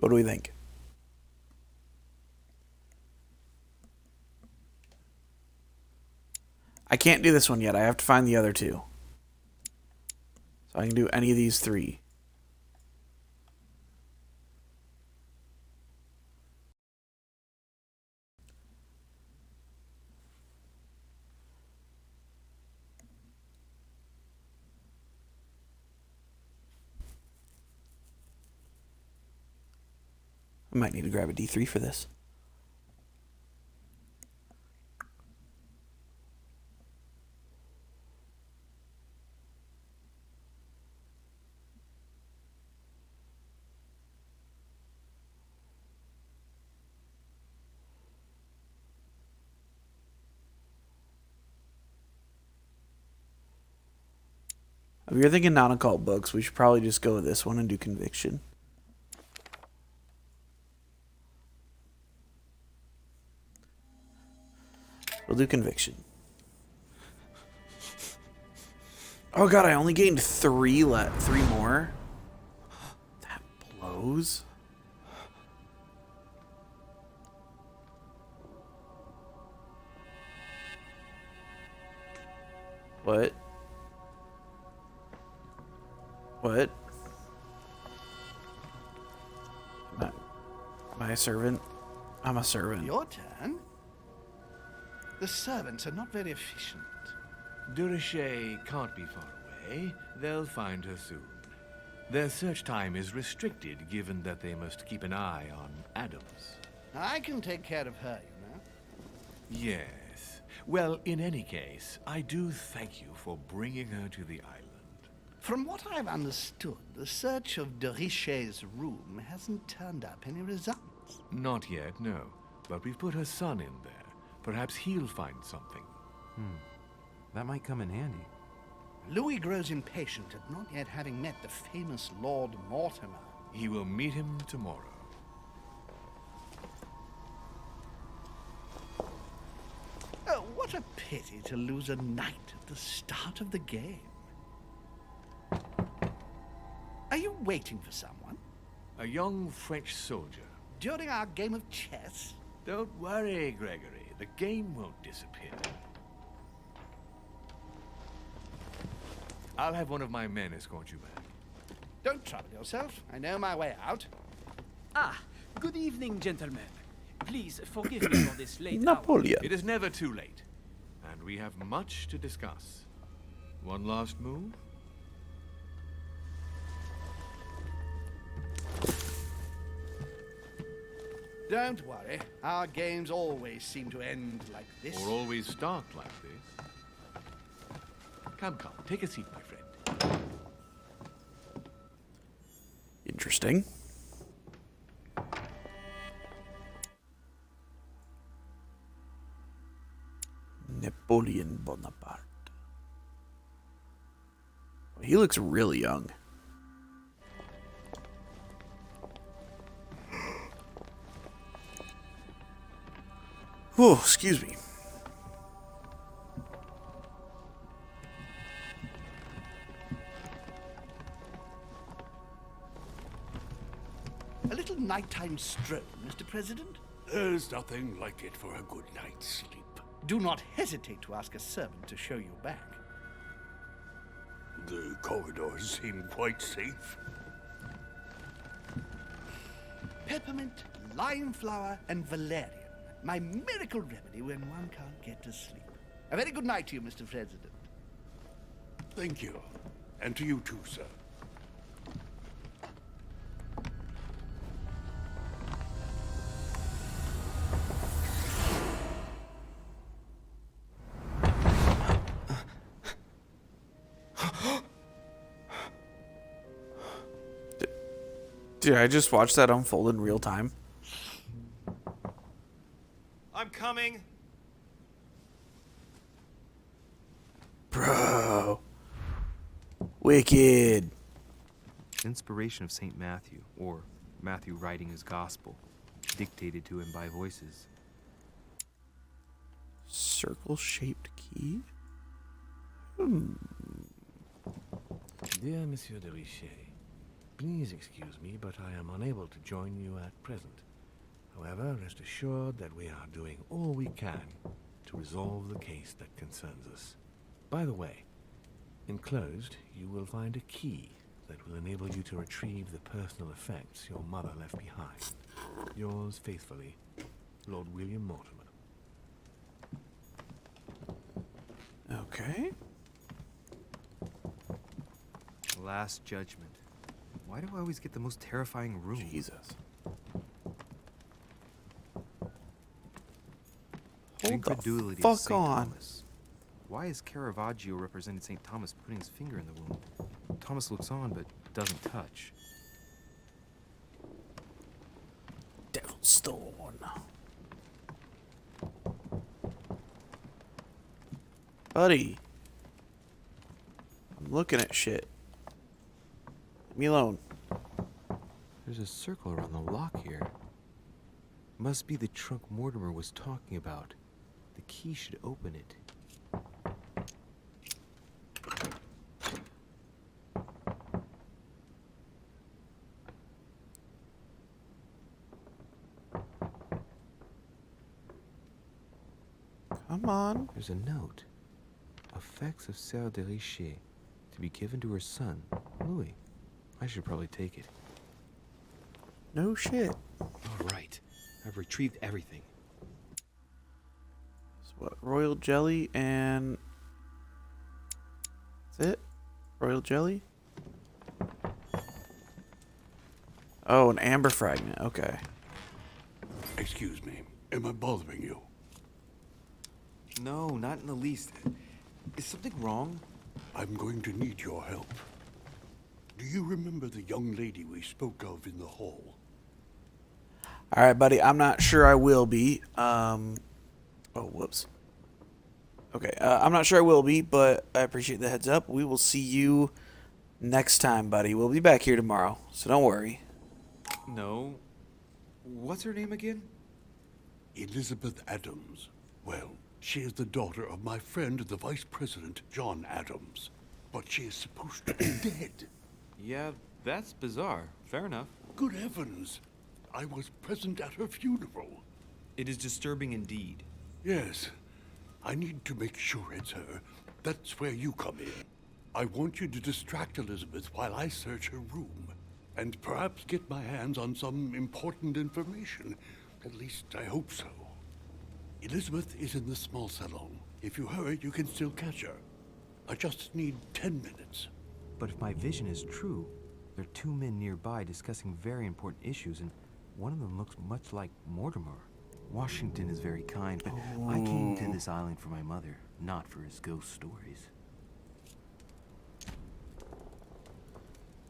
What do we think? I can't do this one yet. I have to find the other two. So I can do any of these three. I might need to grab a D3 for this. If you're thinking non-occult books, we should probably just go with this one and do conviction. We'll do conviction. Oh god, I only gained three more. That blows. What? What? Am I a servant? I'm a servant. Your turn? The servants are not very efficient. De Richet can't be far away. They'll find her soon. Their search time is restricted, given that they must keep an eye on Adams. I can take care of her, you know. Yes. Well, in any case, I do thank you for bringing her to the island. From what I've understood, the search of de Richet's room hasn't turned up any results. Not yet, no. But we've put her son in there. Perhaps he'll find something. That might come in handy. Louis grows impatient at not yet having met the famous Lord Mortimer. He will meet him tomorrow. Oh, what a pity to lose a knight at the start of the game. Are you waiting for someone? A young French soldier. During our game of chess? Don't worry, Gregory. The game won't disappear. I'll have one of my men escort you back. Don't trouble yourself. I know my way out. Ah, good evening, gentlemen. Please forgive me for this late Napoleon. It is never too late. And we have much to discuss. One last move? Don't worry. Our games always seem to end like this. Or always start like this. Come, take a seat, my friend. Interesting. Napoleon Bonaparte. He looks really young. Oh, excuse me. A little nighttime stroll, Mr. President? There's nothing like it for a good night's sleep. Do not hesitate to ask a servant to show you back. The corridors seem quite safe. Peppermint, lime flower, and valerian. My miracle remedy when one can't get to sleep. A very good night to you, Mr. President. Thank you. And to you too, sir. Dude, I just watched that unfold in real time. I'm coming. Bro. Wicked. Inspiration of St. Matthew, or Matthew writing his gospel, dictated to him by voices. Circle-shaped key? Dear Monsieur de Richet, please excuse me, but I am unable to join you at present. However, rest assured that we are doing all we can to resolve the case that concerns us. By the way, enclosed, you will find a key that will enable you to retrieve the personal effects your mother left behind. Yours faithfully, Lord William Mortimer. Okay. Last Judgment. Why do I always get the most terrifying room? Jesus. Hold the fuck St. on. Thomas. Why is Caravaggio representing St. Thomas putting his finger in the wound? Thomas looks on but doesn't touch. Devil's Thorn. Buddy. I'm looking at shit. Leave me alone. There's a circle around the lock here. Must be the trunk Mortimer was talking about. The key should open it. Come on. There's a note. Effects of Sœur de Richet, to be given to her son, Louis. I should probably take it. No shit. All right. I've retrieved everything. So what? Royal jelly and That's it? Royal jelly? Oh, an amber fragment. Okay. Excuse me. Am I bothering you? No, not in the least. Is something wrong? I'm going to need your help. Do you remember the young lady we spoke of in the hall? All right, buddy. I'm not sure I will be. Oh, whoops. Okay. I'm not sure I will be, but I appreciate the heads up. We will see you next time, buddy. We'll be back here tomorrow, so don't worry. No. What's her name again? Elizabeth Adams. Well, she is the daughter of my friend, the Vice President, John Adams. But she is supposed to be dead. Yeah, that's bizarre. Fair enough. Good heavens. I was present at her funeral. It is disturbing indeed. Yes. I need to make sure it's her. That's where you come in. I want you to distract Elizabeth while I search her room. And perhaps get my hands on some important information. At least I hope so. Elizabeth is in the small salon. If you hurry, you can still catch her. I just need 10 minutes. But if my vision is true, there are two men nearby discussing very important issues, and one of them looks much like Mortimer. Washington is very kind, but I came to this island for my mother, not for his ghost stories.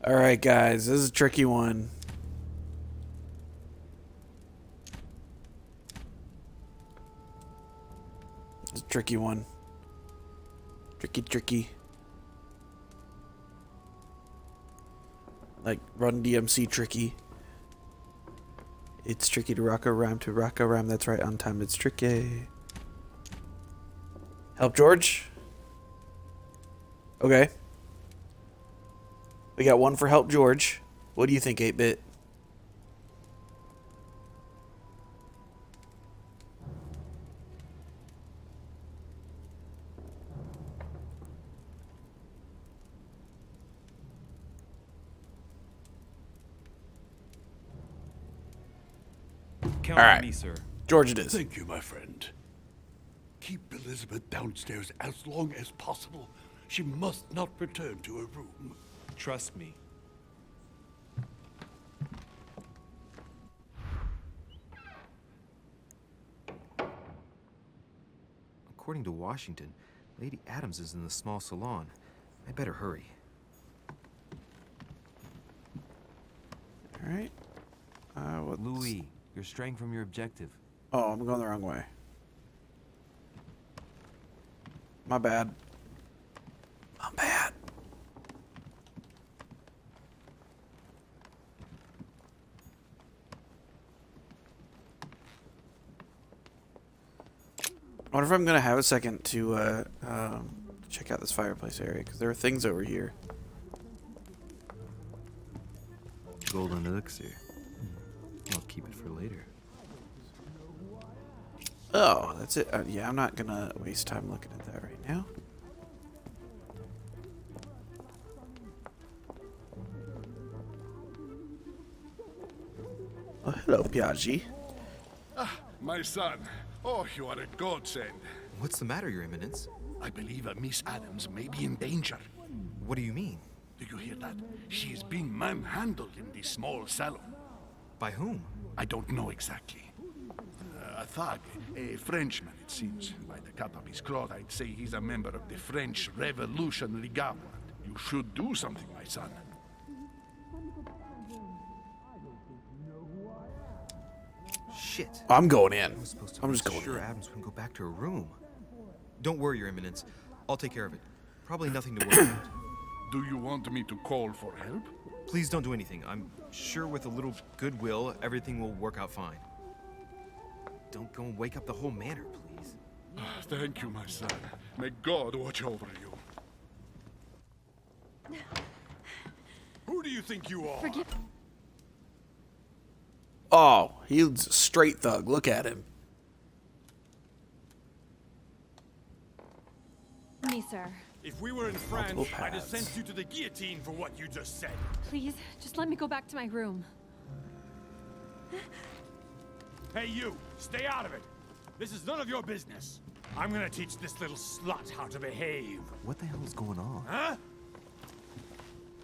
All right, guys. This is a tricky one. It's a tricky one. Tricky. Like Run DMC tricky. It's tricky to rock a rhyme. That's right, on time it's tricky. Help George? Okay. We got one for Help George. What do you think, 8-Bit? Count All on right. me, sir. George it is. Thank you, my friend. Keep Elizabeth downstairs as long as possible. She must not return to her room. Trust me. According to Washington, Lady Adams is in the small salon. I better hurry. All right. Louis, you're straying from your objective. Oh, I'm going the wrong way. My bad. I'm bad. I wonder if I'm gonna have a second to check out this fireplace area, because there are things over here. Golden elixir. I'll keep it for later. Oh, that's it. Yeah, I'm not gonna waste time looking at that right now. Oh, hello, Piaggi. Ah, my son. Oh, you are a godsend. What's the matter, Your Eminence? I believe Miss Adams may be in danger. What do you mean? Do you hear that? She is being manhandled in the small salon. By whom? I don't know exactly. A thug, a Frenchman, it seems. By the cut of his cloth, I'd say he's a member of the French Revolutionary Government. You should do something, my son. Shit. I'm going in. I'm just going sure Adams wouldn't go back to her room. Don't worry, Your Eminence. I'll take care of it. Probably nothing to worry about. Do you want me to call for help? Please don't do anything. I'm sure with a little goodwill, everything will work out fine. Don't go and wake up the whole manor, please. Thank you, my son. May God watch over you. Who do you think you are? Forgive. Oh, he's a straight thug. Look at him. Me, sir. If we were in France, Multiple I'd have paths. sent you to the guillotine for what you just said. Please, just let me go back to my room. Hey, you! Stay out of it! This is none of your business. I'm gonna teach this little slut how to behave. What the hell is going on? Huh?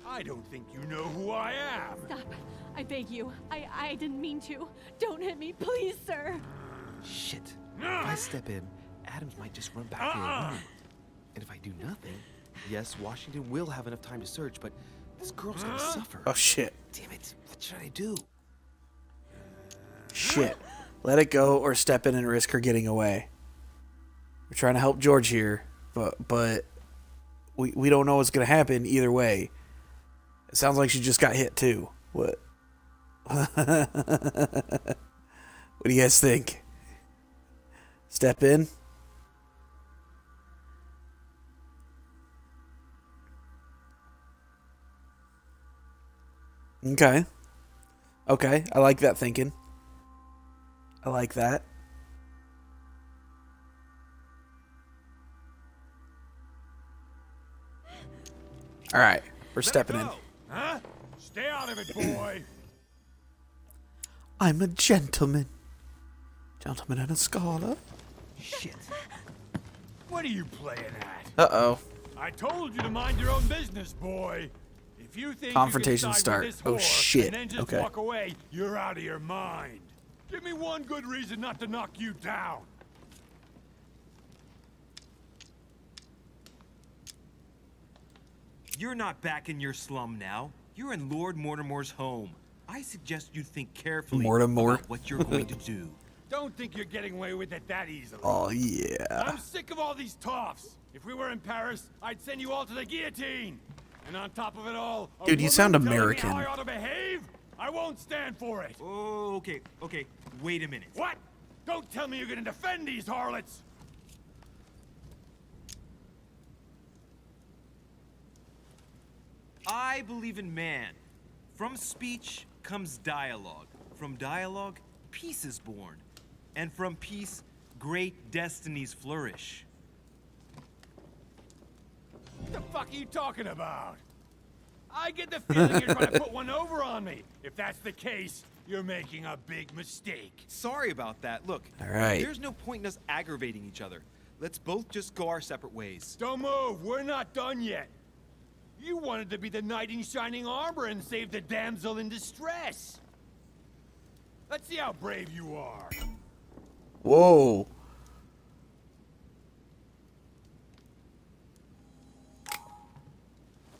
I don't think you know who I am. Stop. I beg you. I didn't mean to. Don't hit me, please, sir. Shit. If I step in, Adams might just run back to her room. And if I do nothing, yes, Washington will have enough time to search, but this girl's gonna suffer. Oh, shit. Damn it. What should I do? Shit. Let it go or step in and risk her getting away. We're trying to help George here, but we don't know what's going to happen either way. It sounds like she just got hit too. What? What do you guys think? Step in? Okay. Okay, I like that thinking. I like that. All right, we're stepping in. Huh? Stay out of it, boy. I'm a gentleman. Gentleman and a scholar. Shit. What are you playing at? Uh-oh. I told you to mind your own business, boy. If you think Confrontation you can start. side with this Oh, whore shit. and then just Okay. walk away, you're out of your mind. Give me one good reason not to knock you down. You're not back in your slum now. You're in Lord Mortimer's home. I suggest you think carefully Mortimer. about what you're going to do. Don't think you're getting away with it that easily. Oh, yeah. I'm sick of all these toffs. If we were in Paris, I'd send you all to the guillotine. And on top of it all, a Dude, you woman sound telling me American. how I ought to behave? I won't stand for it. Oh, okay. Wait a minute. What? Don't tell me you're gonna defend these harlots. I believe in man. From speech comes dialogue. From dialogue, peace is born. And from peace, great destinies flourish. What the fuck are you talking about? I get the feeling you're trying to put one over on me. If that's the case, you're making a big mistake. Sorry about that. Look, All right. there's no point in us aggravating each other. Let's both just go our separate ways. Don't move. We're not done yet. You wanted to be the knight in shining armor and save the damsel in distress. Let's see how brave you are. Whoa.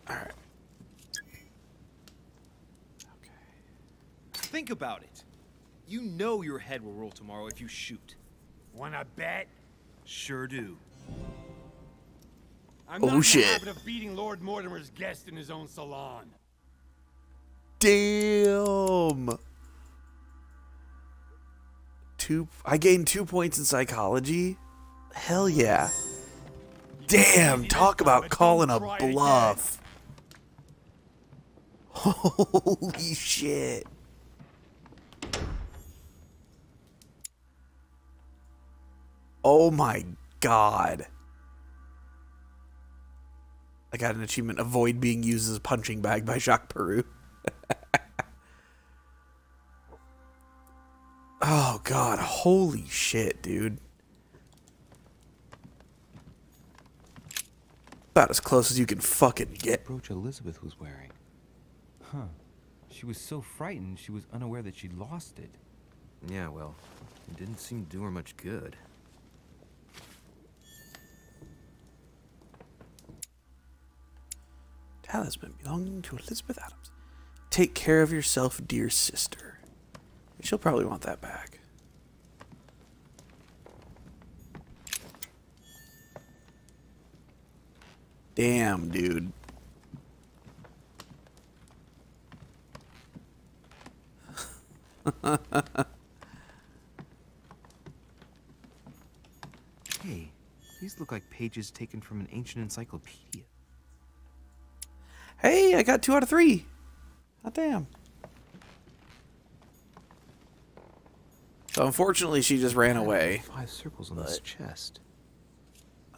All right. Think about it. You know your head will roll tomorrow if you shoot. Wanna bet? Sure do. I'm Oh, not in shit. the habit of beating Lord Mortimer's guest in his own salon. Damn. I gained 2 points in psychology. Hell yeah. Damn, talk about calling a bluff. Holy shit. Oh my god. I got an achievement, avoid being used as a punching bag by Jacques Peru. Oh god, holy shit, dude. About as close as you can fucking get. Brooch Elizabeth was wearing. Huh. She was so frightened she was unaware that she'd lost it. Yeah, well, it didn't seem to do her much good. Talisman belonging to Elizabeth Adams. Take care of yourself, dear sister. She'll probably want that back. Damn, dude. Hey, these look like pages taken from an ancient encyclopedia. Hey, I got 2 out of 3. Oh, damn. So unfortunately, she just ran away. 5 circles on this chest.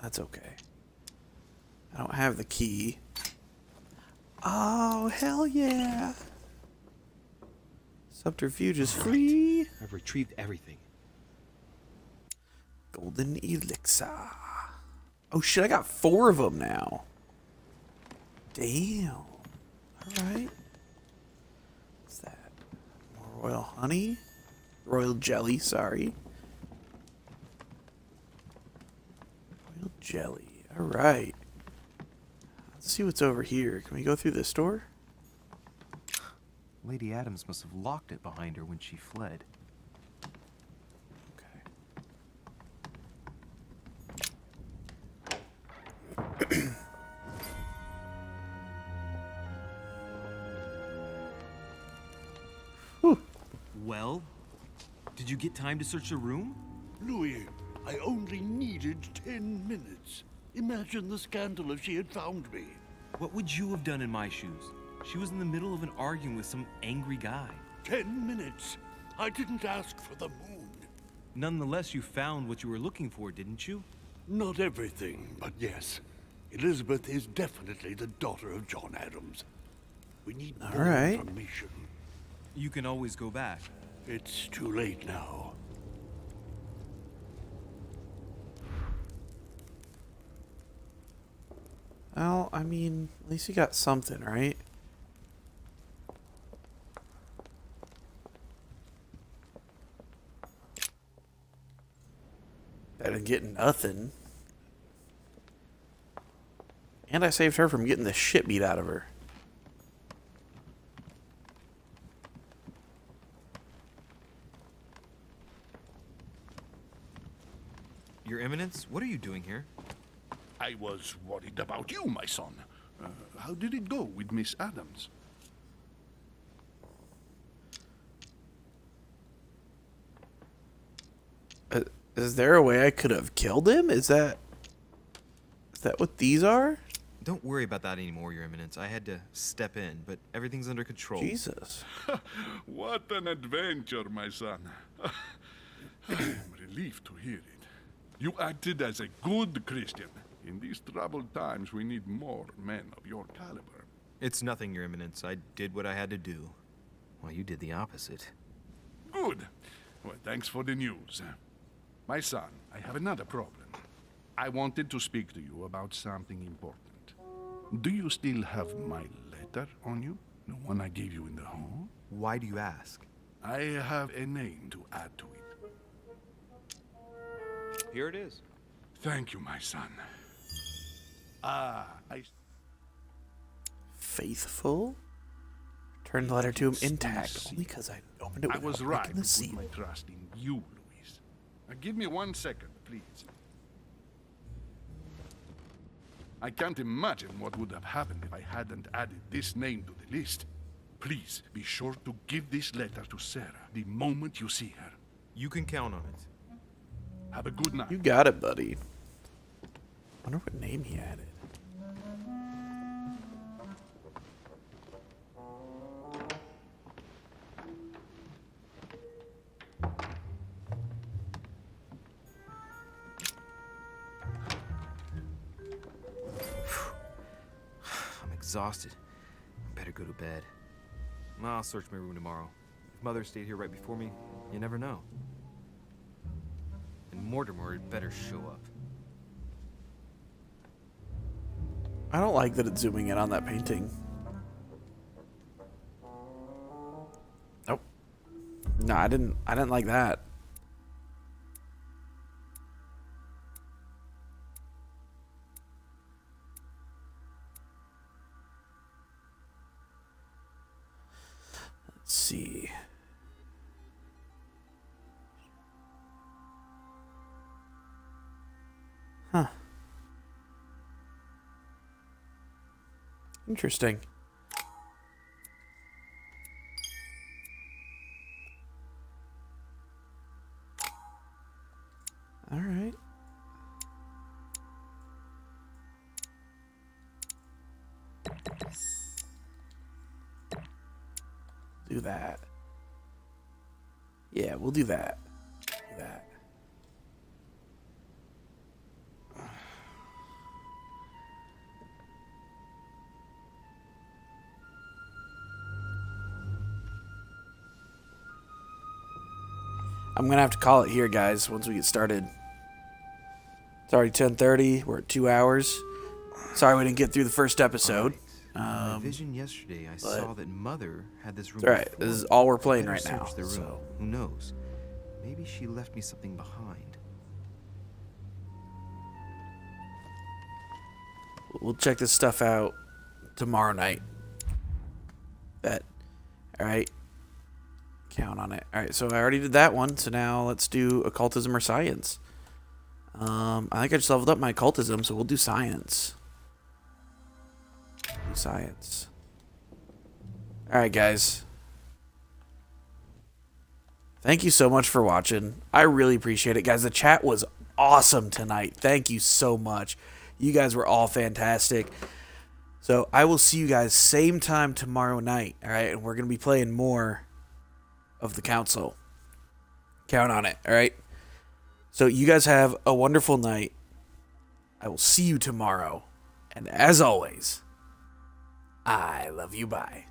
That's okay. I don't have the key. Oh, hell yeah. Subterfuge is free. I've retrieved everything. Golden elixir. Oh shit, I got 4 of them now. Damn. Alright. What's that? More royal honey? Royal jelly, sorry. Royal jelly. Alright. Let's see what's over here. Can we go through this door? Lady Adams must have locked it behind her when she fled. Well, did you get time to search the room? Louis, I only needed 10 minutes. Imagine the scandal if she had found me. What would you have done in my shoes? She was in the middle of an argument with some angry guy. 10 minutes? I didn't ask for the moon. Nonetheless, you found what you were looking for, didn't you? Not everything, but yes. Elizabeth is definitely the daughter of John Adams. We need more information. You can always go back. It's too late now. Well, I mean, at least you got something, right? Better than getting nothing. And I saved her from getting the shit beat out of her. Your Eminence, what are you doing here? I was worried about you, my son. How did it go with Miss Adams? Is there a way I could have killed him? Is that what these are? Don't worry about that anymore, Your Eminence. I had to step in, but everything's under control. Jesus. What an adventure, my son. I'm relieved to hear it. You acted as a good Christian. In these troubled times, we need more men of your caliber. It's nothing, Your Eminence. I did what I had to do. Well, you did the opposite. Good. Well, thanks for the news. My son, I have another problem. I wanted to speak to you about something important. Do you still have my letter on you? The one I gave you in the hall? Why do you ask? I have a name to add to it. Here it is. Thank you, my son. Faithful? Returned the letter to him intact, only because I opened it I without was right breaking to the put seal. my trust in you, Louise. Now give me 1 second, please. I can't imagine what would have happened if I hadn't added this name to the list. Please be sure to give this letter to Sarah the moment you see her. You can count on it. Have a good night. You got it, buddy. Wonder what name he added. I'm exhausted. Better go to bed. I'll search my room tomorrow. If Mother stayed here right before me, you never know. And Mortimer had better show up. I don't like that it's zooming in on that painting. Nope. No, I didn't like that. Let's see. Huh. Interesting. All right. Do that. Yeah, we'll do that. Do that. I'm gonna have to call it here, guys, once we get started. It's already 10:30. We're at 2 hours. Sorry we didn't get through the first episode. In my vision yesterday, I saw that Mother had this room. All right, this is all we're playing Better right now. search the room. So. Who knows? Maybe she left me something behind. We'll check this stuff out tomorrow night. Bet. All right. Count on it. All right, so I already did that one. So now let's do occultism or science. I think I just leveled up my occultism, so we'll do science. Do science. All right, guys. Thank you so much for watching. I really appreciate it, guys. The chat was awesome tonight. Thank you so much. You guys were all fantastic. So I will see you guys same time tomorrow night. All right, and we're gonna be playing more of the Council. Count on it. All right. So you guys have a wonderful night. I will see you tomorrow. And as always, I love you. Bye.